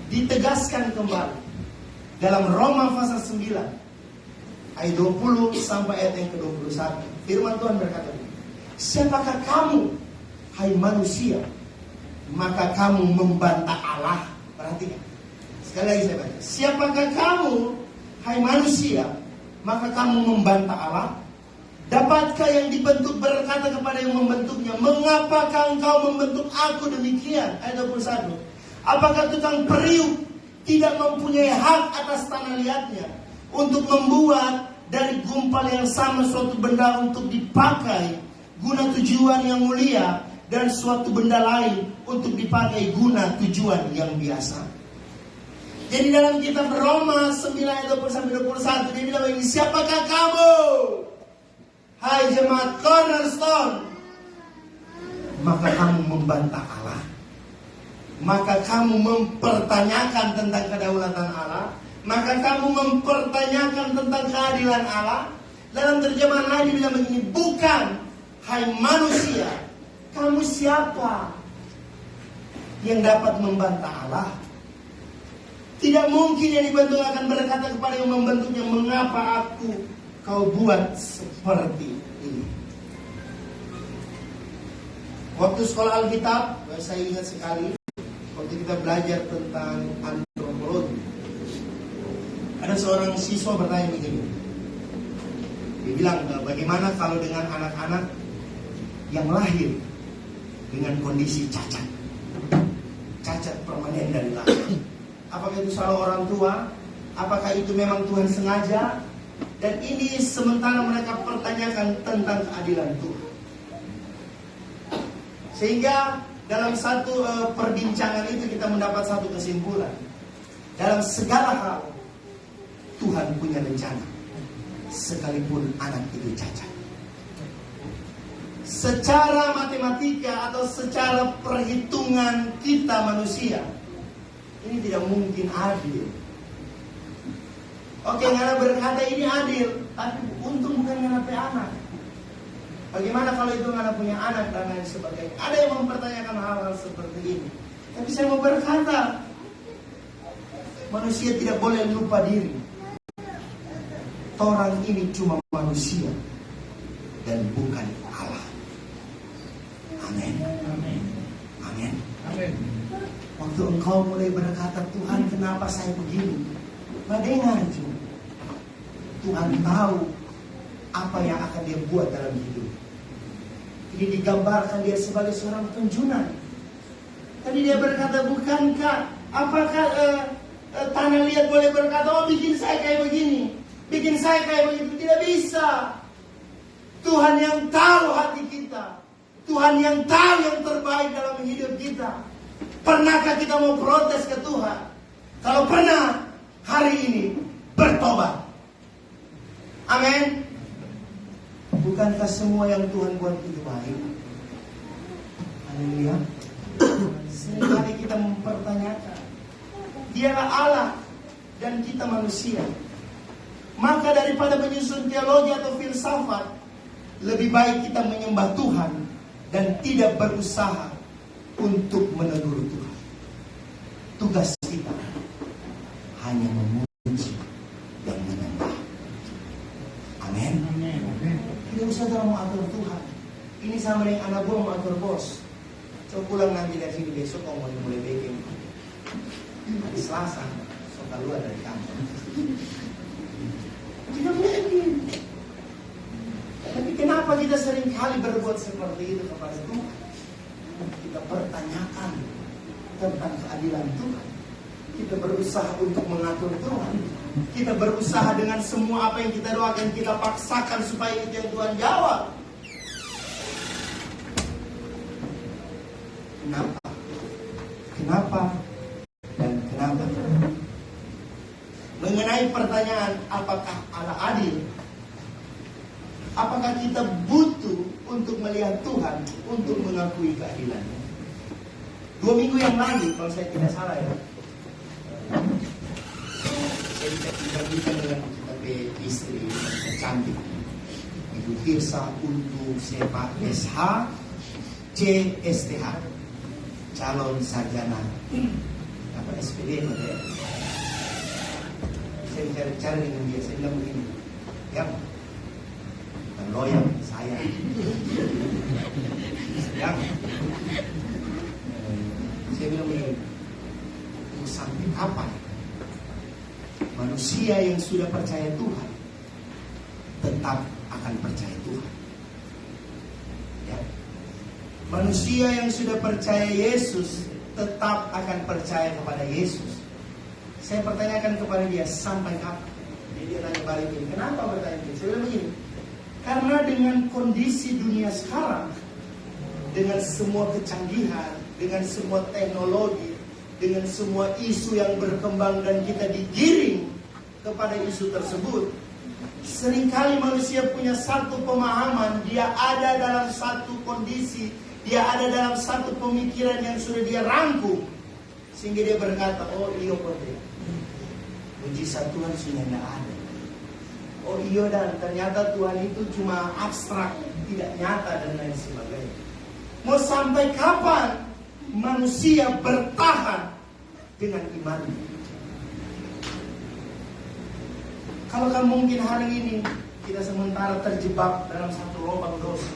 Ditegaskan kembali dalam Roma pasal 9 ayat 20 sampai ayat yang ke-21. Firman Tuhan berkata, siapakah kamu, hai manusia, maka kamu membantah Allah. Perhatikan, sekali lagi saya baca. Siapakah kamu, hai manusia, maka kamu membantah Allah? Dapatkah yang dibentuk berkata kepada yang membentuknya, mengapakah engkau membentuk aku demikian? Ayat 21. Apakah tukang periuk tidak mempunyai hak atas tanah liatnya untuk membuat dari gumpal yang sama suatu benda untuk dipakai guna tujuan yang mulia, dan suatu benda lain untuk dipakai guna tujuan yang biasa? Jadi dalam kitab Roma 9 ayat 20-21 dia bilang begini, siapakah kamu, hai jemaat Cornerstone, maka kamu membantah Allah, maka kamu mempertanyakan tentang kedaulatan Allah, maka kamu mempertanyakan tentang keadilan Allah. Dalam terjemahan lain dia bilang begini, bukan, hai manusia, kamu siapa yang dapat membantah Allah? Tidak mungkin yang dibentuk akan berkata kepada yang membentuknya, mengapa kau buat seperti ini? Waktu sekolah Alkitab, saya ingat sekali, waktu kita belajar tentang antropologi, ada seorang siswa bertanya begini. Dia bilang, bagaimana kalau dengan anak-anak yang lahir dengan kondisi cacat permanen dari lahir? Apakah itu salah orang tua? Apakah itu memang Tuhan sengaja? Dan ini sementara mereka pertanyakan tentang keadilan Tuhan. Sehingga dalam satu perbincangan itu kita mendapat satu kesimpulan. Dalam segala hal Tuhan punya rencana, sekalipun anak itu cacat. Secara matematika atau secara perhitungan kita manusia, ini tidak mungkin adil. Oke, Ngana berkata ini adil, tapi untung bukan Ngana punya anak. Bagaimana kalau itu Ngana punya anak dan lain sebagainya? Ada yang mempertanyakan hal-hal seperti ini. Tapi saya mau berkata, manusia tidak boleh lupa diri. Orang ini cuma manusia dan bukan Allah. Amin. Amin. Amin. Amin. Waktu engkau mulai berkata, Tuhan kenapa saya begini? Dengar cuma, Tuhan tahu apa yang akan dia buat dalam hidup. Ini digambarkan dia sebagai seorang penjunan. Tadi dia berkata, bukankah, apakah tanah liat boleh berkata, oh bikin saya kayak begini, bikin saya kayak begitu? Tidak bisa. Tuhan yang tahu hati kita, Tuhan yang tahu yang terbaik dalam hidup kita. Pernahkah kita mau protes ke Tuhan? Kalau pernah, hari ini bertobat. Amin. Bukankah semua yang Tuhan buat itu baik? Haleluya. Seringkali kita mempertanyakan, Dialah Allah dan kita manusia. Maka daripada menyusun teologi atau filsafat, lebih baik kita menyembah Tuhan dan tidak berusaha untuk menegur Tuhan. Tugas kita hanya memuji dan menyembah. Amin. Tidak usah dalam mengatur Tuhan. Ini sama dengan anak buah mengatur bos. Coba pulang nanti dari sini besok kau mau mulai baking. Hari Selasa, so keluar dari kantor. Tidak mungkin. Tapi kenapa kita sering kali berbuat seperti itu kepada Tuhan? Kita pertanyakan tentang keadilan Tuhan. Kita berusaha untuk mengatur Tuhan. Kita berusaha dengan semua apa yang kita doakan, kita paksakan supaya itu yang Tuhan jawab. Kenapa? Kenapa? Dan kenapa? Mengenai pertanyaan apakah Allah adil? Apakah kita butuh untuk melihat Tuhan untuk mengakui keadilannya? 2 minggu yang lalu, kalau saya tidak salah ya, Saya dibandingkan dengan kita pe istri yang cantik. Ibu Tirsa untuk Sepa SH CSTH, calon sarjana apa SPD apa ya. Saya bicara dengan dia, saya bilang begini, ya, bukan loyal saya, ya. Saya bilang begini, mau sampai kapan manusia yang sudah percaya Tuhan tetap akan percaya Tuhan? Ya. Manusia yang sudah percaya Yesus tetap akan percaya kepada Yesus. Saya pertanyakan kepada dia, sampai kapan? Dia tanya balik ini, kenapa bertanya ini? Saya bilang begini, karena dengan kondisi dunia sekarang, dengan semua kecanggihan, dengan semua teknologi, dengan semua isu yang berkembang dan kita digiring kepada isu tersebut, seringkali manusia punya satu pemahaman, dia ada dalam satu kondisi, dia ada dalam satu pemikiran yang sudah dia rangkum, sehingga dia berkata, oh iya betul, mujizat Tuhan sudah tidak ada. Oh iya, dan ternyata Tuhan itu cuma abstrak, tidak nyata dan lain sebagainya. Mau sampai kapan manusia bertahan dengan imannya? Kalau kan mungkin hari ini kita sementara terjebak dalam satu lubang dosa,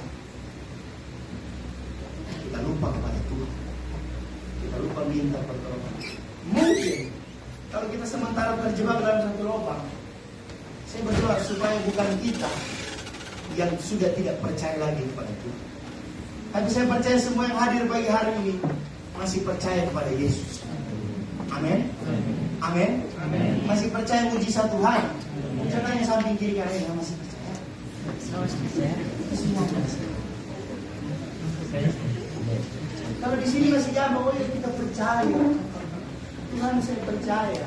kita lupa kepada Tuhan, kita lupa minta pertolongan. Mungkin kalau kita sementara terjebak dalam satu lubang, saya berdoa supaya bukan kita yang sudah tidak percaya lagi kepada Tuhan, tapi saya percaya semua yang hadir pagi hari ini masih percaya kepada Yesus. Amin. Amin. Masih percaya mujizat Tuhan. Jangan yang samping kiri kanan masih percaya. Semua percaya. Kalau di sini masih jawab, oh ya kita percaya. Tuhan saya percaya.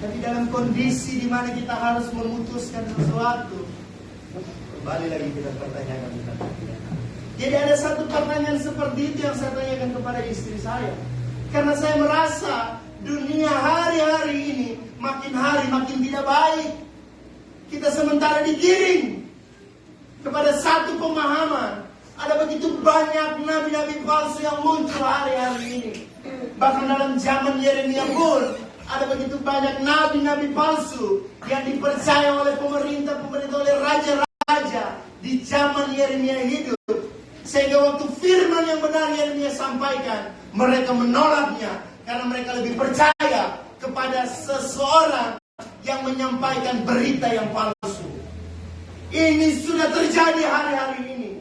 Tapi dalam kondisi di mana kita harus memutuskan sesuatu, kembali lagi kita pertanyakan tentang pilihan. Jadi ada satu pertanyaan seperti itu yang saya tanyakan kepada istri saya. Karena saya merasa dunia hari-hari ini makin hari makin tidak baik. Kita sementara digiring kepada satu pemahaman. Ada begitu banyak nabi-nabi palsu yang muncul hari-hari ini. Bahkan dalam zaman Yeremia pun ada begitu banyak nabi-nabi palsu yang dipercaya oleh pemerintah, oleh raja-raja di zaman Yeremia hidup. Sehingga waktu firman yang benar Yeremia sampaikan, mereka menolaknya karena mereka lebih percaya kepada seseorang yang menyampaikan berita yang palsu. Ini sudah terjadi hari-hari ini.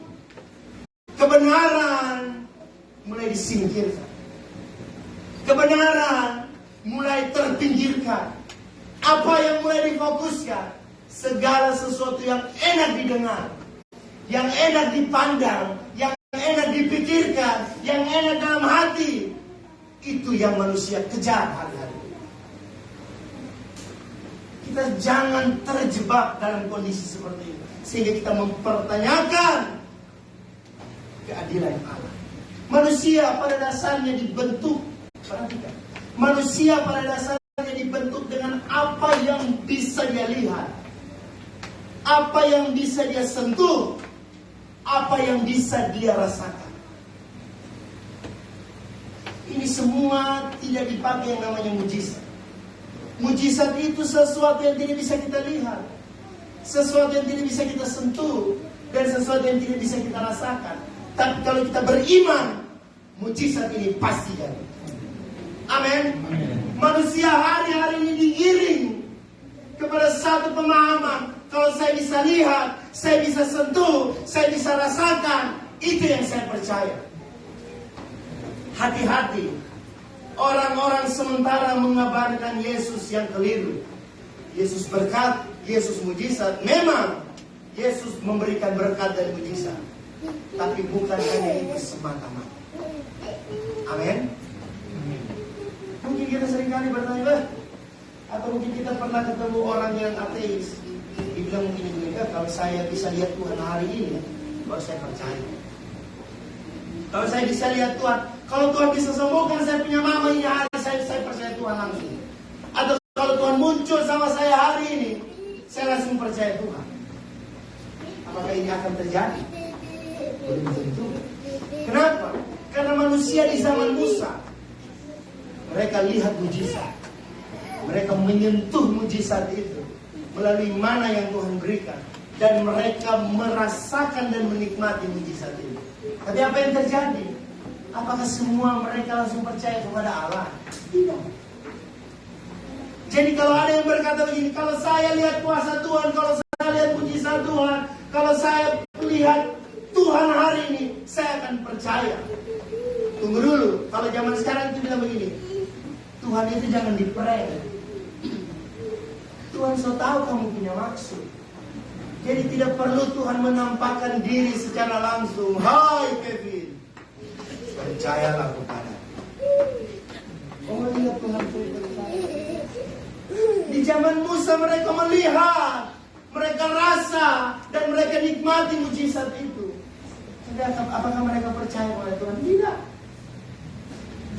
Kebenaran mulai disingkirkan. Kebenaran mulai terpinggirkan. Apa yang mulai difokuskan? Segala sesuatu yang enak didengar, yang enak dipandang, yang enak dipikirkan, yang enak dalam hati. Itu yang manusia kejar hari-hari. Kita jangan terjebak dalam kondisi seperti ini, sehingga kita mempertanyakan keadilan Allah. Manusia pada dasarnya dibentuk, perhatikan, manusia pada dasarnya dibentuk dengan apa yang bisa dia lihat, apa yang bisa dia sentuh, apa yang bisa dia rasakan. Ini semua tidak dipakai yang namanya mujizat. Mujizat itu sesuatu yang tidak bisa kita lihat, sesuatu yang tidak bisa kita sentuh, dan sesuatu yang tidak bisa kita rasakan. Tapi kalau kita beriman, mujizat ini pasti jadi. Amin. Manusia hari-hari ini digiring kepada satu pemahaman. Kalau saya bisa lihat, saya bisa sentuh, saya bisa rasakan, itu yang saya percaya. Hati-hati, orang-orang sementara mengabarkan Yesus yang keliru. Yesus berkat, Yesus mujizat. Memang Yesus memberikan berkat dan mujizat, tapi bukan hanya itu semata-mata. Amin. Mungkin kita seringkali bertanya, atau mungkin kita pernah ketemu orang yang ateis. Dibilang mungkin ini, kalau saya bisa lihat Tuhan hari ini, baru saya percaya. Kalau saya bisa lihat Tuhan, kalau Tuhan bisa sembuhkan saya punya mama ini hari, saya percaya Tuhan langsung. Atau kalau kalau Tuhan muncul sama saya hari ini, saya langsung percaya Tuhan. Apakah ini akan terjadi? Belum tentu. Kenapa? Karena manusia di zaman Musa, mereka lihat mujizat. Mereka menyentuh mujizat itu melalui mana yang Tuhan berikan. Dan mereka merasakan dan menikmati mujizat itu. Tapi apa yang terjadi? Apakah semua mereka langsung percaya kepada Allah? Tidak. Jadi kalau ada yang berkata begini, kalau saya lihat kuasa Tuhan, kalau saya lihat mujizat Tuhan, kalau saya lihat Tuhan hari ini, saya akan percaya. Tunggu dulu, kalau zaman sekarang itu bilang begini, Tuhan itu jangan diprank. Tuhan so tahu kamu punya maksud. Jadi tidak perlu Tuhan menampakkan diri secara langsung. Hai Kevin, percayalah kepada. Oh lihat Tuhan percaya. Di zaman Musa mereka melihat, mereka rasa, dan mereka nikmati mujizat itu. Jadi apakah mereka percaya kepada Tuhan? Tidak.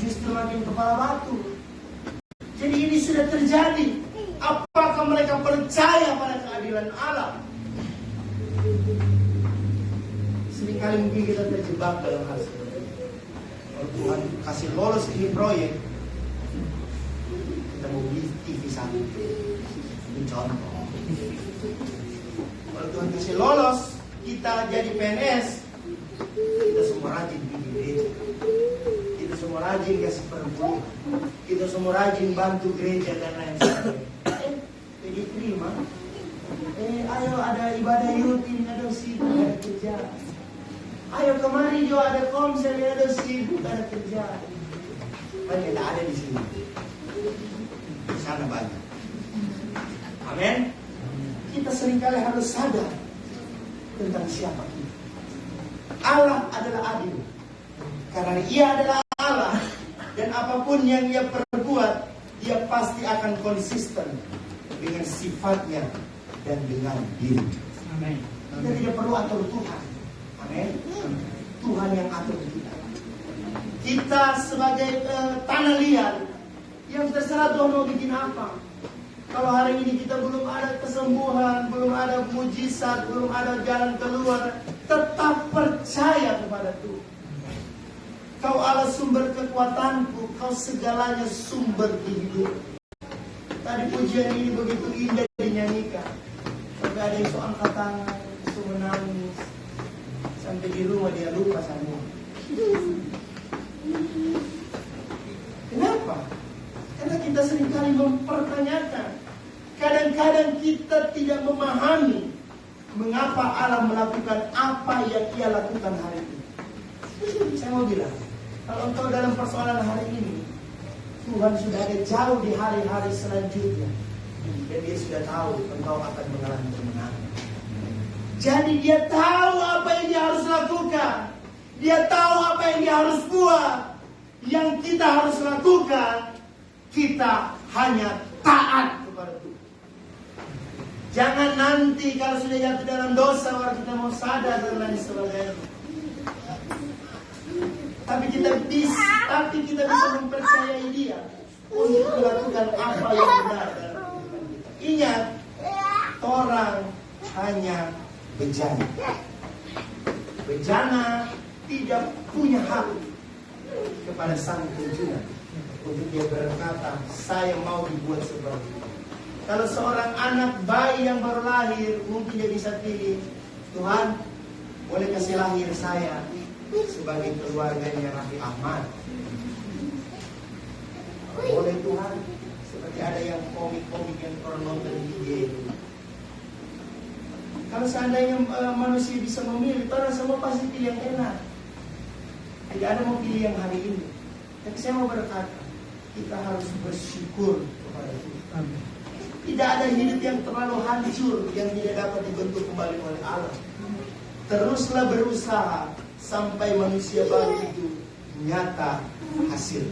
Justru makin kepala batu. Jadi ini sudah terjadi. Apakah mereka percaya pada keadilan Allah? Seringkali mungkin kita terjebak dalam hal seperti itu. Kalau Tuhan kasih lolos ini proyek, kita mau beli TV satu. Ini contoh. Kalau Tuhan kasih lolos, kita jadi PNS, kita semua rajin pergi gereja. Kita semua rajin kasih perempuan. Kita semua rajin bantu gereja dan lain sebagainya. Jadi terima. Ayo ada ibadah rutin, ada sibuk, ada kerja. Ayo kemari juga ada komsel, ada sibuk, ada kerja. Kan tidak ada di sini. Di sana banyak. Amin. Kita seringkali harus sadar tentang siapa kita. Allah adalah adil. Karena Ia adalah Allah. Dan apapun yang Ia perbuat, Ia pasti akan konsisten dengan sifatnya dan dengan diri. Amin. Kita tidak perlu atur Tuhan. Amin. Tuhan yang atur kita. Kita sebagai tanah liat yang terserah Tuhan mau bikin apa. Kalau hari ini kita belum ada kesembuhan, belum ada mujizat, belum ada jalan keluar, tetap percaya kepada Tuhan. Kau Allah sumber kekuatanku, kau segalanya sumber hidup. Tadi pujian ini begitu indah dinyanyikan. Sampai ada yang so angkat tangan, so menangis. Sampai di rumah dia lupa sama. Kenapa? Karena kita seringkali mempertanyakan. Kadang-kadang kita tidak memahami mengapa Allah melakukan apa yang Ia lakukan hari ini. Saya mau bilang, kalau engkau dalam persoalan hari ini, Tuhan sudah ada jauh di hari-hari selanjutnya. Dan Dia sudah tahu engkau akan mengalami kemenangan. Jadi Dia tahu apa yang Dia harus lakukan. Dia tahu apa yang Dia harus buat. Yang kita harus lakukan, kita hanya taat kepada Tuhan. Jangan nanti kalau sudah jatuh dalam dosa baru kita mau sadar dan lain sebagainya. Tapi kita bisa mempercayai Dia untuk melakukan apa yang benar dalam kehidupan kita. Ingat, orang hanya bejana. Bejana tidak punya hak kepada sang pencuri untuk dia berkata, saya mau dibuat seperti itu. Kalau seorang anak bayi yang baru lahir, mungkin dia bisa pilih, Tuhan, boleh kasih lahir saya sebagai keluarganya Raffi Ahmad. Boleh Tuhan, seperti ada yang komik-komik yang pernah nonton di video. Kalau seandainya manusia bisa memilih, orang semua pasti pilih yang enak. Tidak ada mau pilih yang hari ini. Tapi saya mau berkata, kita harus bersyukur kepada Tuhan. Tidak ada hidup yang terlalu hancur yang tidak dapat dibentuk kembali oleh Allah. Teruslah berusaha sampai manusia baru itu nyata hasil.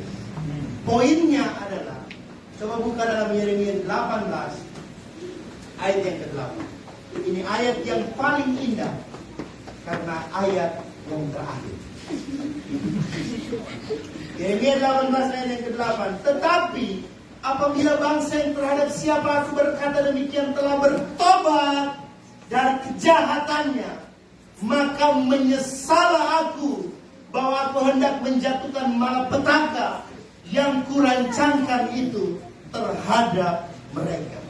Poinnya adalah, coba buka dalam Yeremia 18 ayat yang ke-8. Ini ayat yang paling indah karena ayat yang terakhir. Yeremia 18 ayat yang ke-8. Tetapi apabila bangsa yang terhadap siapa aku berkata demikian telah bertobat dari kejahatannya, maka menyesalah aku bahwa aku hendak menjatuhkan malapetaka yang kurancangkan itu terhadap mereka.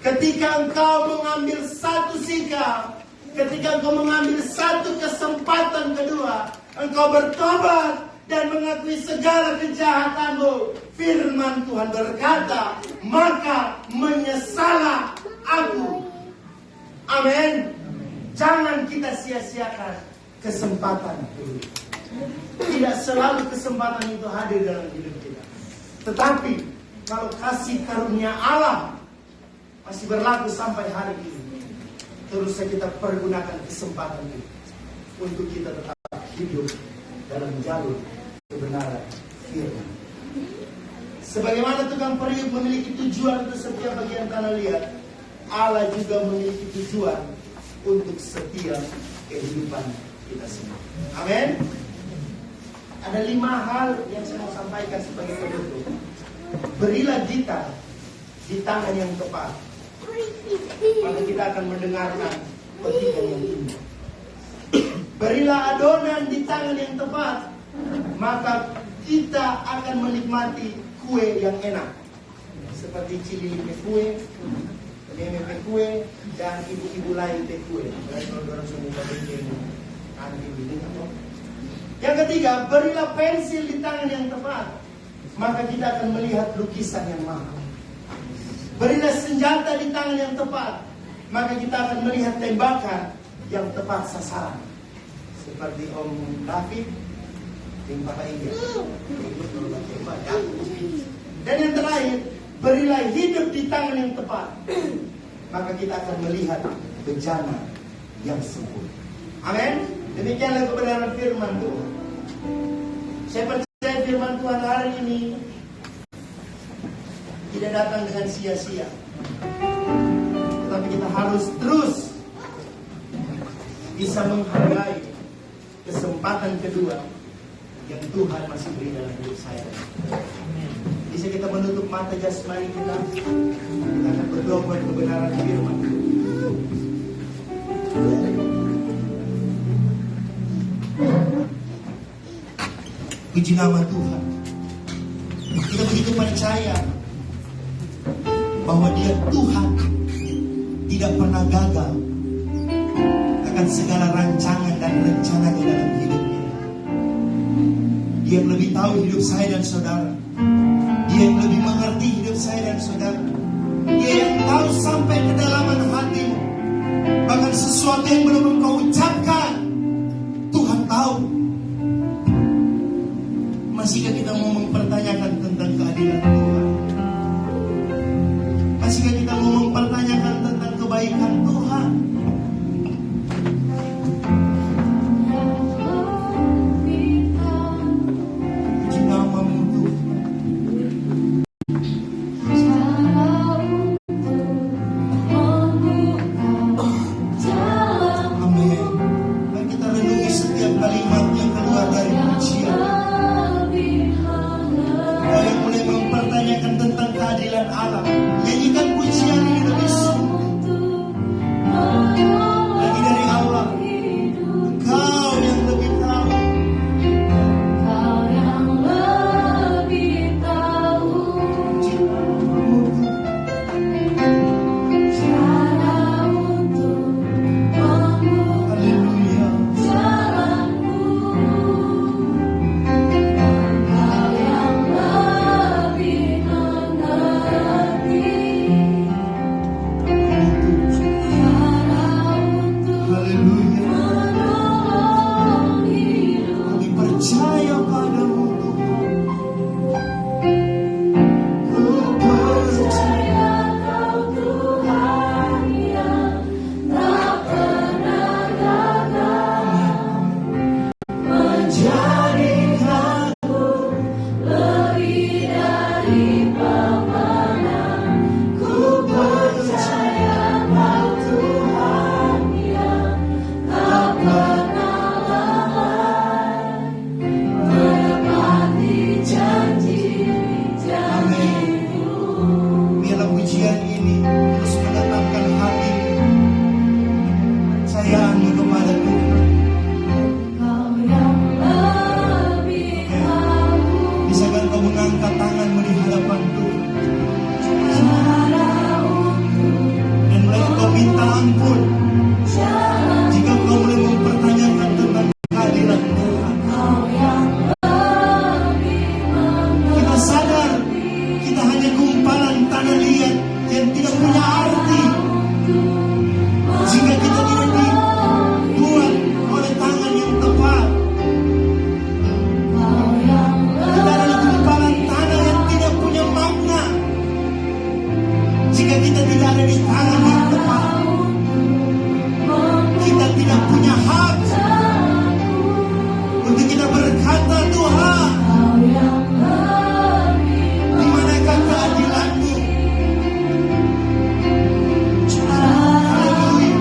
Ketika engkau mengambil satu sikap, ketika engkau mengambil satu kesempatan kedua, engkau bertobat dan mengakui segala kejahatanmu, firman Tuhan berkata, maka menyesalah aku. Amin. Jangan kita sia-siakan kesempatan itu. Tidak selalu kesempatan itu hadir dalam hidup kita. Tetapi kalau kasih karunia Allah masih berlaku sampai hari ini, terus kita pergunakan kesempatan itu untuk kita tetap hidup dalam jalur kebenaran firman. Sebagaimana tukang periuk memiliki tujuan untuk setiap bagian tanah liat, Allah juga memiliki tujuan untuk setiap kehidupan kita semua. Amin. Ada 5 hal yang saya mau sampaikan sebagai penutup. Berilah kita di tangan yang tepat, maka kita akan mendengarkan petikan yang indah. Berilah adonan di tangan yang tepat, maka kita akan menikmati kue yang enak, seperti cilili kue, meme kue, dan ibu-ibu lain kue. Kalau orang semua bikin nanti bikin apa? Yang ketiga, berilah pensil di tangan yang tepat, maka kita akan melihat lukisan yang mahal. Berilah senjata di tangan yang tepat, maka kita akan melihat tembakan yang tepat sasaran. Seperti Om David, timpa Iya. Dan yang terakhir, berilah hidup di tangan yang tepat, maka kita akan melihat bencana yang sempurna. Amin. Demikianlah kebenaran firman Tuhan. Saya percaya firman Tuhan hari ini tidak datang dengan sia-sia, tetapi kita harus terus bisa menghargai kesempatan kedua yang Tuhan masih beri dalam hidup saya. Bisa kita menutup mata jasmani kita akan berdoa buat kebenaran firman. Puji nama Tuhan. Kita begitu percaya bahwa Dia Tuhan, tidak pernah gagal akan segala rancangan dan rencananya dalam hidupnya. Dia yang lebih tahu hidup saya dan saudara. Dia yang lebih mengerti hidup saya dan saudara. Dia yang tahu sampai kedalaman hatimu. Bahkan sesuatu yang belum engkau ucapkan, Tuhan tahu. Masihkah kita mau mempertanyakan tentang keadilan Tuhan? Masihkah kita mau mempertanyakan tentang kebaikan Tuhan? Puji namamu Tuhan. ampun. Jika kau mulai mempertanyakan tentang keadilan Tuhan, kita sadar kita hanya gumpalan tanah liat yang tidak punya arti jika kita tidak dibuat oleh tangan yang tepat. Kita adalah gumpalan tanah yang tidak punya makna jika kita tidak ada di tangan yang tepat. Kita tidak punya hak untuk kita berkata, Tuhan, di manakah keadilan-Mu? Haleluya.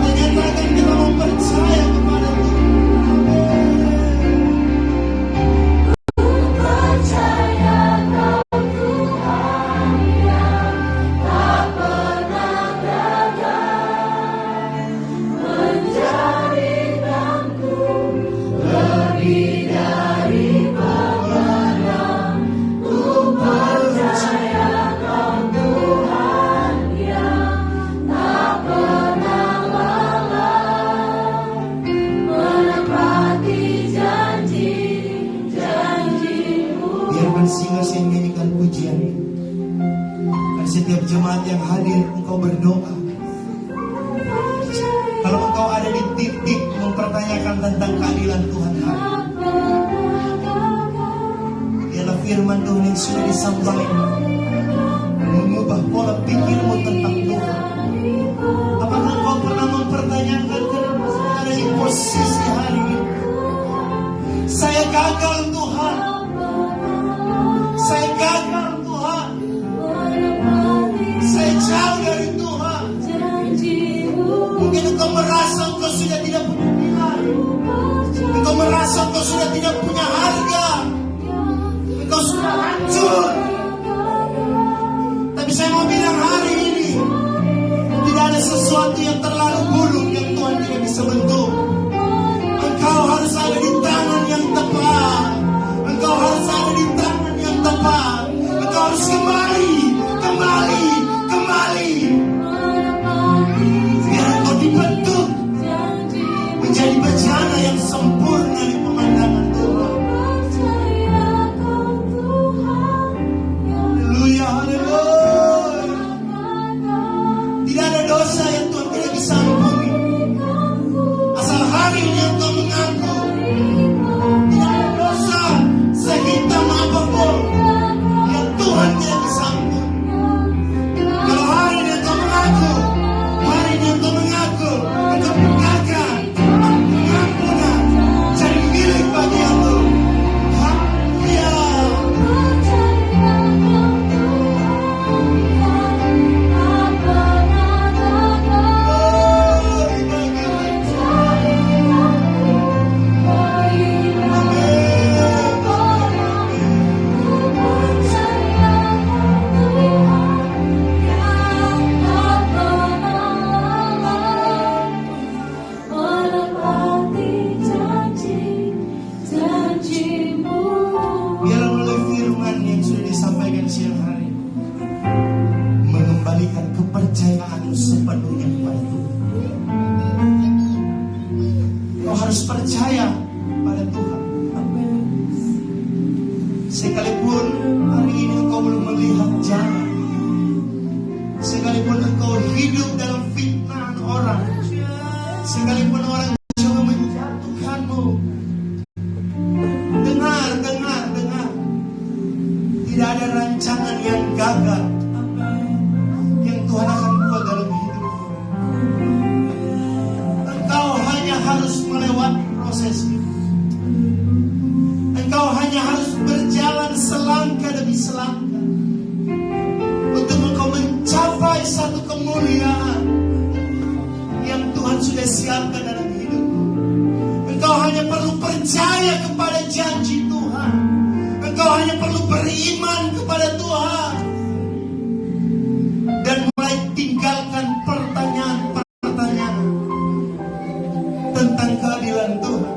Kita nyatakan kita mau percaya kepada Tuhan. Biarkan singa menyanyikan pujian. Dan setiap jemaat yang hadir, engkau berdoa. Kalau engkau ada di titik mempertanyakan tentang keadilan Tuhan hari, ialah firman Tuhan yang sudah disampaikan, mengubah pola pikirmu tentang Tuhan. Apakah engkau pernah mempertanyakan kenapa saya ada di posisi hari ini? Saya gagal Tuhan. Saya gagal Tuhan. Saya jauh dari Tuhan. Mungkin engkau merasa engkau sudah tidak punya nilai. Engkau merasa engkau sudah tidak punya harga. Engkau sudah hancur. Tapi saya mau bilang hari ini, tidak ada sesuatu yang terlalu buruk yang Tuhan tidak bisa bentuk. Engkau harus ada di tangan yang tepat. Engkau harus ada di tangan yang tepat. Engkau harus kembali. Biar engkau dibentuk menjadi bejana yang sempurna di pemandangan Tuhan. Haleluya, haleluya. Tidak ada dosa yang Tuhan tidak bisa ampuni. Asal hari ini engkau mengaku. Tidak ada dosa sehitam apapun yang Tuhan tidak bisa ampuni. Kalau hari ini engkau mengaku, engkau mengaku pengampunan jadi milik bagi aku. Haleluya. Biarlah melalui firman yang sudah disampaikan siang hari, mengembalikan kepercayaanmu sepenuhnya kepada Tuhan. Kau harus percaya pada Tuhan. Sekalipun hari ini engkau belum melihat jalan, sekalipun engkau hidup dalam fitnah orang, sekalipun orang coba menjatuhkanmu, dengar. Tidak ada rancangan yang gagal yang Tuhan akan buat dalam hidupmu. Engkau hanya harus melewati proses itu. Engkau hanya harus berjalan selangkah demi selangkah untuk engkau mencapai satu kemuliaan yang Tuhan sudah siapkan dalam hidupmu. Engkau hanya perlu percaya kepada janji Tuhan. Engkau hanya perlu beriman kepada Tuhan dan mulai tinggalkan pertanyaan-pertanyaan tentang keadilan Tuhan,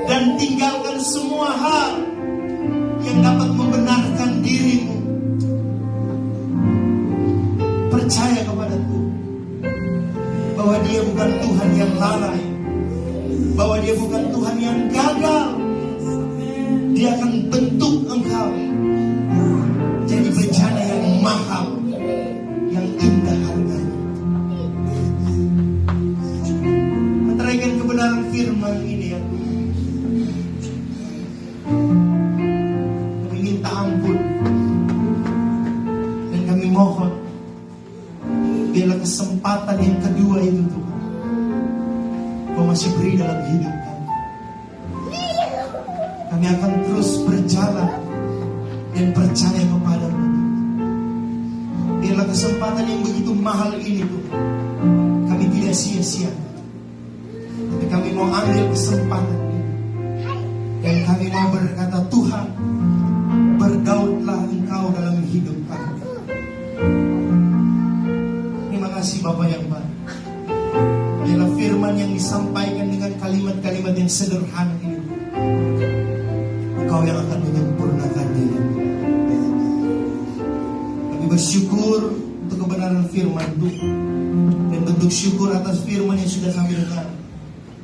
dan tinggalkan semua hal yang dapat membenarkan dirimu. percaya kepada Tuhan bahwa Dia bukan Tuhan yang lalai, bahwa Dia bukan Tuhan yang gagal. Dia akan bentuk engkau jadi bejana yang mahal, yang indah harganya. Meteraikan kebenaran firman ini ya Tuhan. Kami minta ampun dan kami mohon, biarlah kesempatan yang kedua itu Tuhan Kau masih beri dalam hidup kami. Kami akan terus berjalan dan percaya kepada-Mu. Biarlah kesempatan yang begitu mahal ini Tuhan kami tidak sia-sia, tapi kami mau ambil kesempatan ini dan kami mau berkata, Tuhan, berdaudlah Engkau dalam hidup kami. Terima kasih Bapa yang baik. Biarlah firman yang disampaikan dengan kalimat-kalimat yang sederhana ini, Engkau yang akan menyempurnakannya. Kami bersyukur untuk kebenaran firman Tuhan, dan bentuk syukur atas firman yang sudah kami dengar.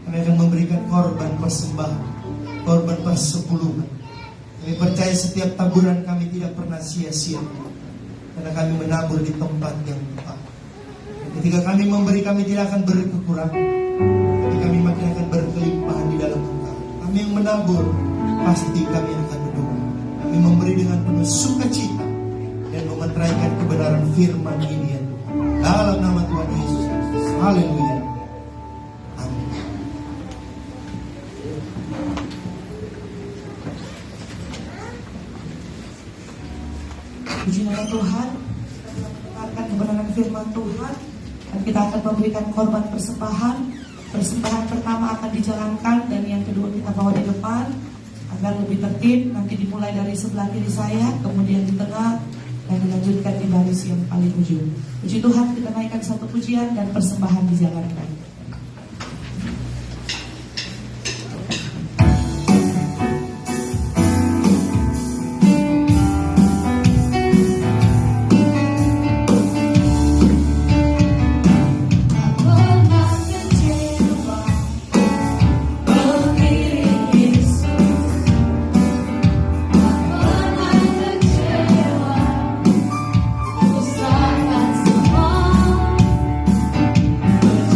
Kami akan memberikan korban persembahan, korban persepuluhan. Kami percaya setiap taburan kami tidak pernah sia-sia, karena kami menabur di tempat yang tepat. Ketika kami memberi, kami tidak akan berkekurangan, tapi kami makin akan berkelimpahan di dalam Engkau. Kami yang menabur, pasti kami akan berdoa. Kami memberi dengan penuh sukacita dan memeteraikan kebenaran firman ini ya Tuhan. Dalam nama Tuhan Yesus Kristus. Haleluya. Amin. Puji nama Tuhan. Kita mendengarkan kebenaran firman Tuhan, dan kita akan memberikan korban persembahan. Persembahan pertama akan dijalankan dan yang kedua kita bawa di depan agar lebih tertib. Nanti dimulai dari sebelah kiri saya, kemudian di tengah, dan dilanjutkan di baris yang paling ujung. Puji Tuhan, kita naikkan satu pujian dan persembahan dijalankan.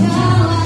Jalan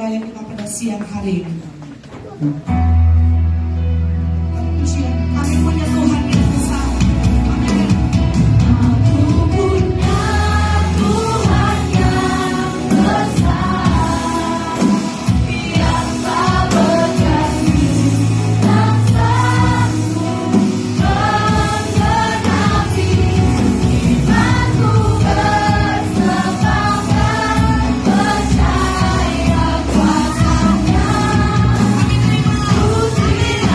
melayani kita pada siang hari ini. Kami punya Tuhan yang besar. Amin. Aku punya Tuhan yang besar, yang tak berganti, dan sanggup menggenapi imanku bersemangat, percaya kuasa-Nya. Ku terima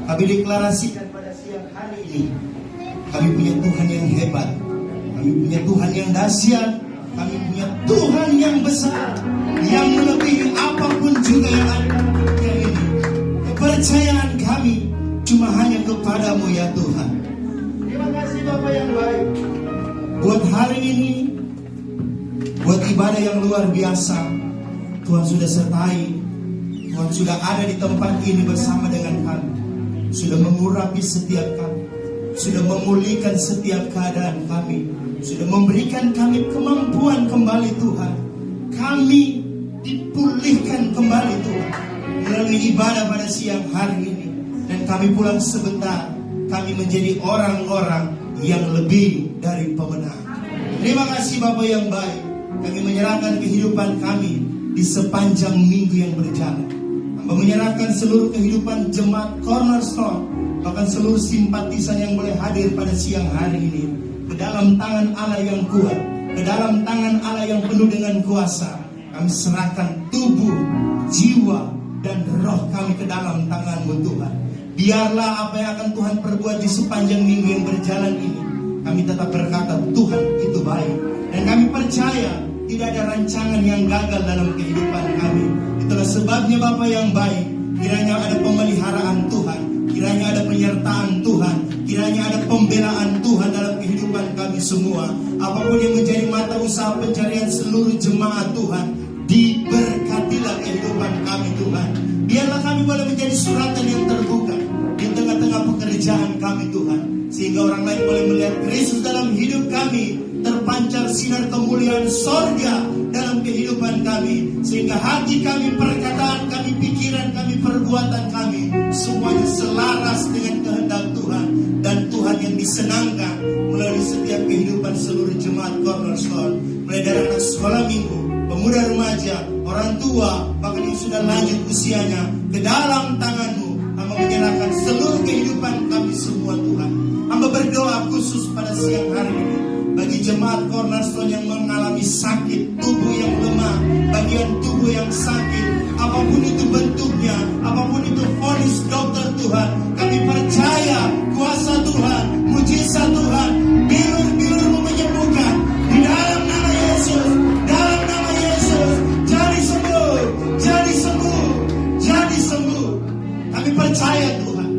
Kami deklarasikan pada siang hari ini, kami punya Tuhan yang hebat, kami punya Tuhan yang dahsyat, kami punya Tuhan yang besar, yang melebihi apapun juga yang ada dalam dunia ini. Kepercayaan kami cuma hanya kepadamu ya Tuhan. Terima kasih Bapak yang baik. Buat hari ini, buat ibadah yang luar biasa, Tuhan sudah sertai, Tuhan sudah ada di tempat ini bersama dengan kami, sudah mengurapi setiap kami, sudah memulihkan setiap keadaan kami, sudah memberikan kami kemampuan kembali Tuhan. Kami dipulihkan kembali Tuhan melalui ibadah pada siang hari ini. Dan kami pulang sebentar, kami menjadi orang-orang yang lebih dari pemenang. Terima kasih Bapak yang baik. Kami menyerahkan kehidupan kami di sepanjang minggu yang berjalan. Hamba menyerahkan seluruh kehidupan jemaat Cornerstone, bahkan seluruh simpatisan yang boleh hadir pada siang hari ini, ke dalam tangan Allah yang kuat, ke dalam tangan Allah yang penuh dengan kuasa. Kami serahkan tubuh, jiwa, dan roh kami ke dalam tangan-Mu Tuhan. Biarlah apa yang akan Tuhan perbuat di sepanjang minggu yang berjalan ini, kami tetap berkata Tuhan itu baik. Dan kami percaya tidak ada rancangan yang gagal dalam kehidupan kami. Itulah sebabnya Bapa yang baik, kiranya ada pemeliharaan Tuhan, kiranya ada penyertaan Tuhan, kiranya ada pembelaan Tuhan dalam kehidupan kami semua. Apapun yang menjadi mata usaha pencarian seluruh jemaat Tuhan, diberkatilah kehidupan kami Tuhan. Biarlah kami boleh menjadi suratan yang terbuka di tengah-tengah pekerjaan kami Tuhan, sehingga orang lain boleh melihat Kristus dalam hidup kami terpancar sinar kemuliaan sorga dalam kehidupan kami, sehingga hati kami, perkataan kami, pikiran kami, perbuatan kami semuanya selaras dengan kehendak Tuhan, dan Tuhan yang disenangkan melalui setiap kehidupan seluruh jemaat Cornerstone, mulai dari anak sekolah minggu, pemuda remaja, orang tua, bahkan yang sudah lanjut usianya. Ke dalam tangan-Mu Hamba menyerahkan seluruh kehidupan kami semua Tuhan. Hamba berdoa khusus pada siang hari ini bagi jemaat Cornerstone yang mengalami sakit, tubuh yang lemah, bagian tubuh yang sakit, apapun itu bentuknya, apapun itu vonis dokter Tuhan, kami percaya kuasa Tuhan, mujizat Tuhan, bilur-bilur-Mu menyembuhkan di dalam nama Yesus, dalam nama Yesus. Jadi sembuh, jadi sembuh, jadi sembuh. Kami percaya Tuhan,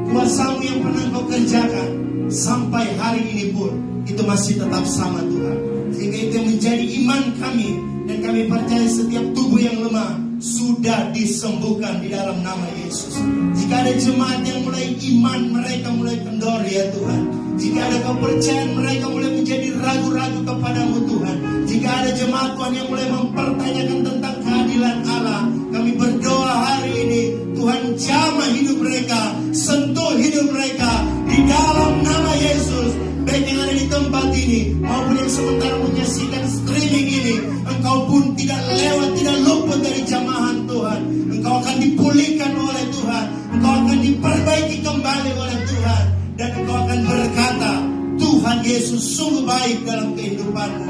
kuasa-Mu yang pernah Kau kerjakan sampai hari ini pun itu masih tetap sama Tuhan. Sehingga itu yang menjadi iman kami, dan kami percaya setiap tubuh yang lemah sudah disembuhkan di dalam nama Yesus. Jika ada jemaat yang mulai iman mereka mulai kendor ya Tuhan, jika ada kepercayaan mereka mulai menjadi ragu-ragu kepadamu Tuhan, jika ada jemaat Tuhan yang mulai mempertanyakan tentang keadilan Allah, kami berdoa hari ini Tuhan jamah hidup mereka, sentuh hidup mereka di dalam nama Yesus. Baik yang ada di tempat ini maupun yang sementara menyaksikan streaming ini, Engkau pun tidak lewat, tidak luput dari jamahan Tuhan. Engkau akan dipulihkan oleh Tuhan, Engkau akan diperbaiki kembali oleh Tuhan, dan Engkau akan berkata, Tuhan Yesus sungguh baik dalam kehidupanmu.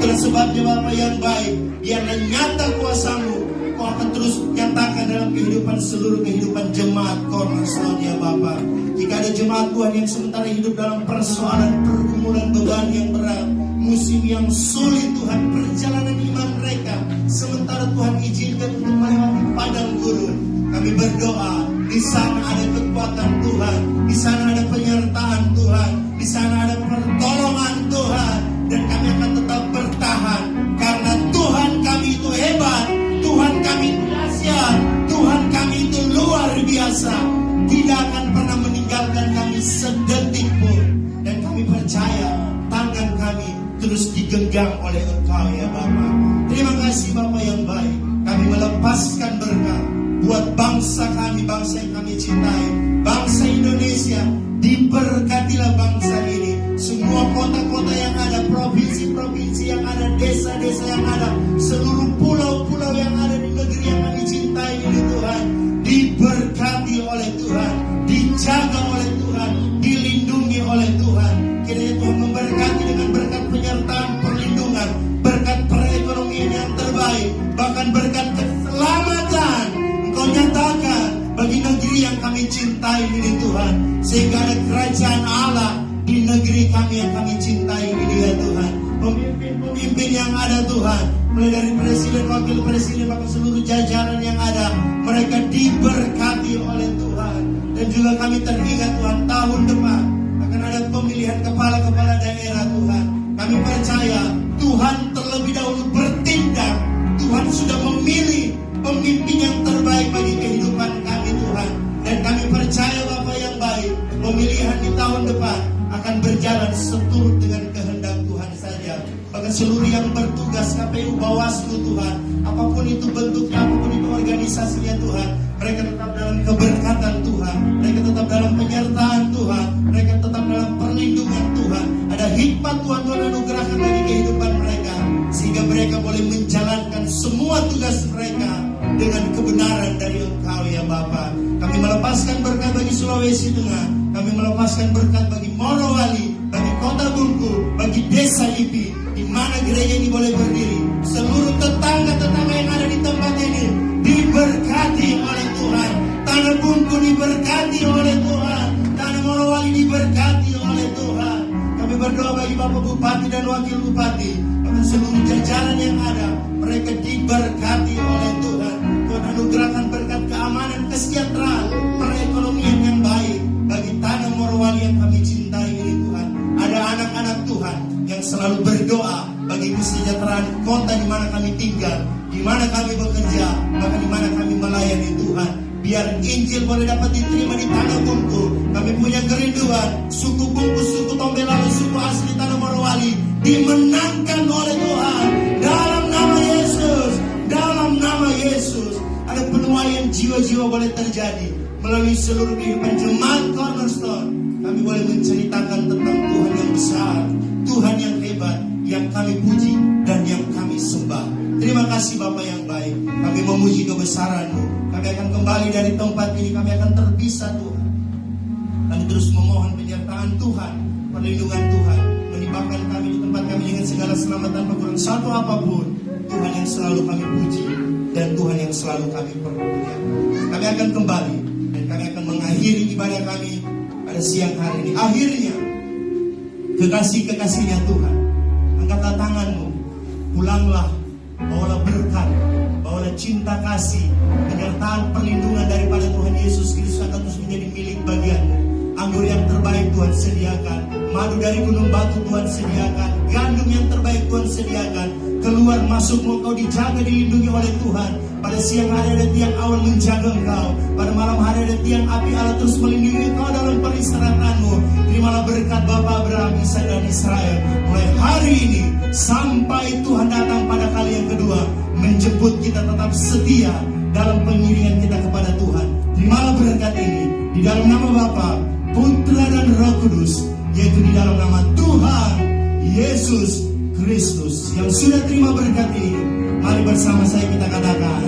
Itulah sebabnya Bapa yang baik, biarlah nyata kuasa-Mu Kau akan terus nyatakan dalam kehidupan seluruh kehidupan jemaat Cornerstone ya Bapa. Jika ada jemaat Tuhan yang sementara hidup dalam persoalan, pergumulan, beban yang berat, musim yang sulit Tuhan, perjalanan iman mereka sementara Tuhan izinkan untuk melewati padang gurun, kami berdoa di sana ada kekuatan Tuhan, di sana ada penyertaan Tuhan, di sana ada pertolongan Tuhan, dan kami akan tetap bertahan karena Tuhan kami itu hebat, Tuhan kami itu dahsyat, Tuhan kami itu luar biasa, tidak akan pernah meninggalkan kami sedetik pun. Dan kami percaya tangan kami terus digenggam oleh Engkau ya Bapa. Terima kasih Bapa yang baik. Kami melepaskan berkat buat bangsa kami, bangsa yang kami cintai, bangsa Indonesia. Diberkatilah bangsa ini, semua kota-kota yang ada, provinsi-provinsi yang ada, desa-desa yang ada, seluruh pulau-pulau yang ada di negeri yang kami cintai ini Tuhan, diberkati oleh Tuhan, dijaga oleh Tuhan, dilindungi oleh Tuhan. Kiranya Tuhan memberkati dengan berkat penyertaan, perlindungan, berkat perekonomian yang terbaik, bahkan berkat keselamatan Engkau nyatakan bagi negeri yang kami cintai ini Tuhan, sehingga ada kerajaan Allah di negeri kami yang kami cintai ini ya Tuhan. Pemimpin-pemimpin yang ada Tuhan, mulai dari presiden, wakil presiden, bahkan seluruh jajaran yang ada, mereka diberkati oleh Tuhan. Dan juga kami teringat Tuhan, tahun depan akan ada pemilihan kepala-kepala daerah Tuhan. Kami percaya Tuhan terlebih dahulu bertindak. Tuhan sudah memilih pemimpin yang terbaik bagi kehidupan kami Tuhan. Dan kami percaya Bapa yang baik, pemilihan di tahun depan akan berjalan seturut dengan kehendak Tuhan saja. Bahkan seluruh yang bertugas KPU, Bawaslu Tuhan, apapun itu bentuknya, apapun itu organisasinya Tuhan, mereka tetap dalam keberkatan Tuhan, mereka tetap dalam penyertaan Tuhan, mereka tetap dalam perlindungan Tuhan. Ada hikmat Tuhan anugerahkan bagi kehidupan mereka, sehingga mereka boleh menjalankan semua tugas mereka dengan kebenaran dari Engkau ya Bapa. Kami melepaskan berkat bagi Sulawesi Tengah, kami melepaskan berkat bagi Morowali, bagi Kota Bungku, bagi Desa Ipi, di mana gereja ini boleh berdiri. Seluruh tetangga-tetangga yang ada di tempat ini diberkati oleh Tuhan. Tanah Bungku diberkati oleh Tuhan, Tanah Morowali diberkati oleh Tuhan. Kami berdoa bagi Bapak Bupati dan Wakil Bupati, bahkan seluruh jajaran yang ada, mereka diberkati oleh Tuhan. Tuhan anugerahkan berkat keamanan, kesejahteraan, perekonomian yang baik bagi Tanah Morowali yang kami cintai ini Tuhan. Ada anak-anak Tuhan yang selalu berdoa bagi kesejahteraan kota di mana kami tinggal, di mana kami bekerja, bahkan di mana kami melayani Tuhan. Biar Injil boleh dapat diterima di Tanah Bungku. Kami punya kerinduan suku Bungku, suku Tombelalu, suku asli Tanah Morowali dimenangkan oleh Tuhan. Dalam nama Yesus, dalam nama Yesus, ada penuaian jiwa-jiwa boleh terjadi melalui seluruh kehidupan jemaat Cornerstone. Kami boleh menceritakan tentang Tuhan yang besar, Tuhan yang hebat, yang kami puji dan yang kami sembah. Terima kasih Bapa yang baik. Kami memuji kebesaran-Mu. Kami akan kembali dari tempat ini. Kami akan terpisah Tuhan. Kami terus memohon penyertaan Tuhan, perlindungan Tuhan, menimpakan kami di tempat kami dengan segala selamat tanpa kurang satu apapun. Tuhan yang selalu kami puji dan Tuhan yang selalu kami permuliakan. Kami akan kembali dan kami akan mengakhiri ibadah kami pada siang hari ini. Akhirnya, kekasih-kekasihnya Tuhan, angkatlah tanganmu, pulanglah, bawalah berkat, bawalah cinta kasih, penyertaan perlindungan daripada Tuhan Yesus Kristus akan terus menjadi milik bagianmu. Anggur yang terbaik Tuhan sediakan, madu dari gunung batu Tuhan sediakan, gandum yang terbaik Tuhan sediakan. Keluar masukmu engkau dijaga, dilindungi oleh Tuhan. Pada siang hari ada tiang awan menjaga engkau, pada malam hari ada tiang api Allah terus melindungi engkau dalam peristirahatanmu. Terimalah berkat Bapa Abraham, Ishak dan Israel mulai hari ini sampai Tuhan datang pada kali yang kedua, menjemput kita tetap setia dalam pengiringan kita kepada Tuhan. Terimalah berkat ini di dalam nama Bapa, Putra dan Roh Kudus, yaitu di dalam nama Tuhan Yesus Kristus. Yang sudah terima berkat ini, mari bersama saya kita katakan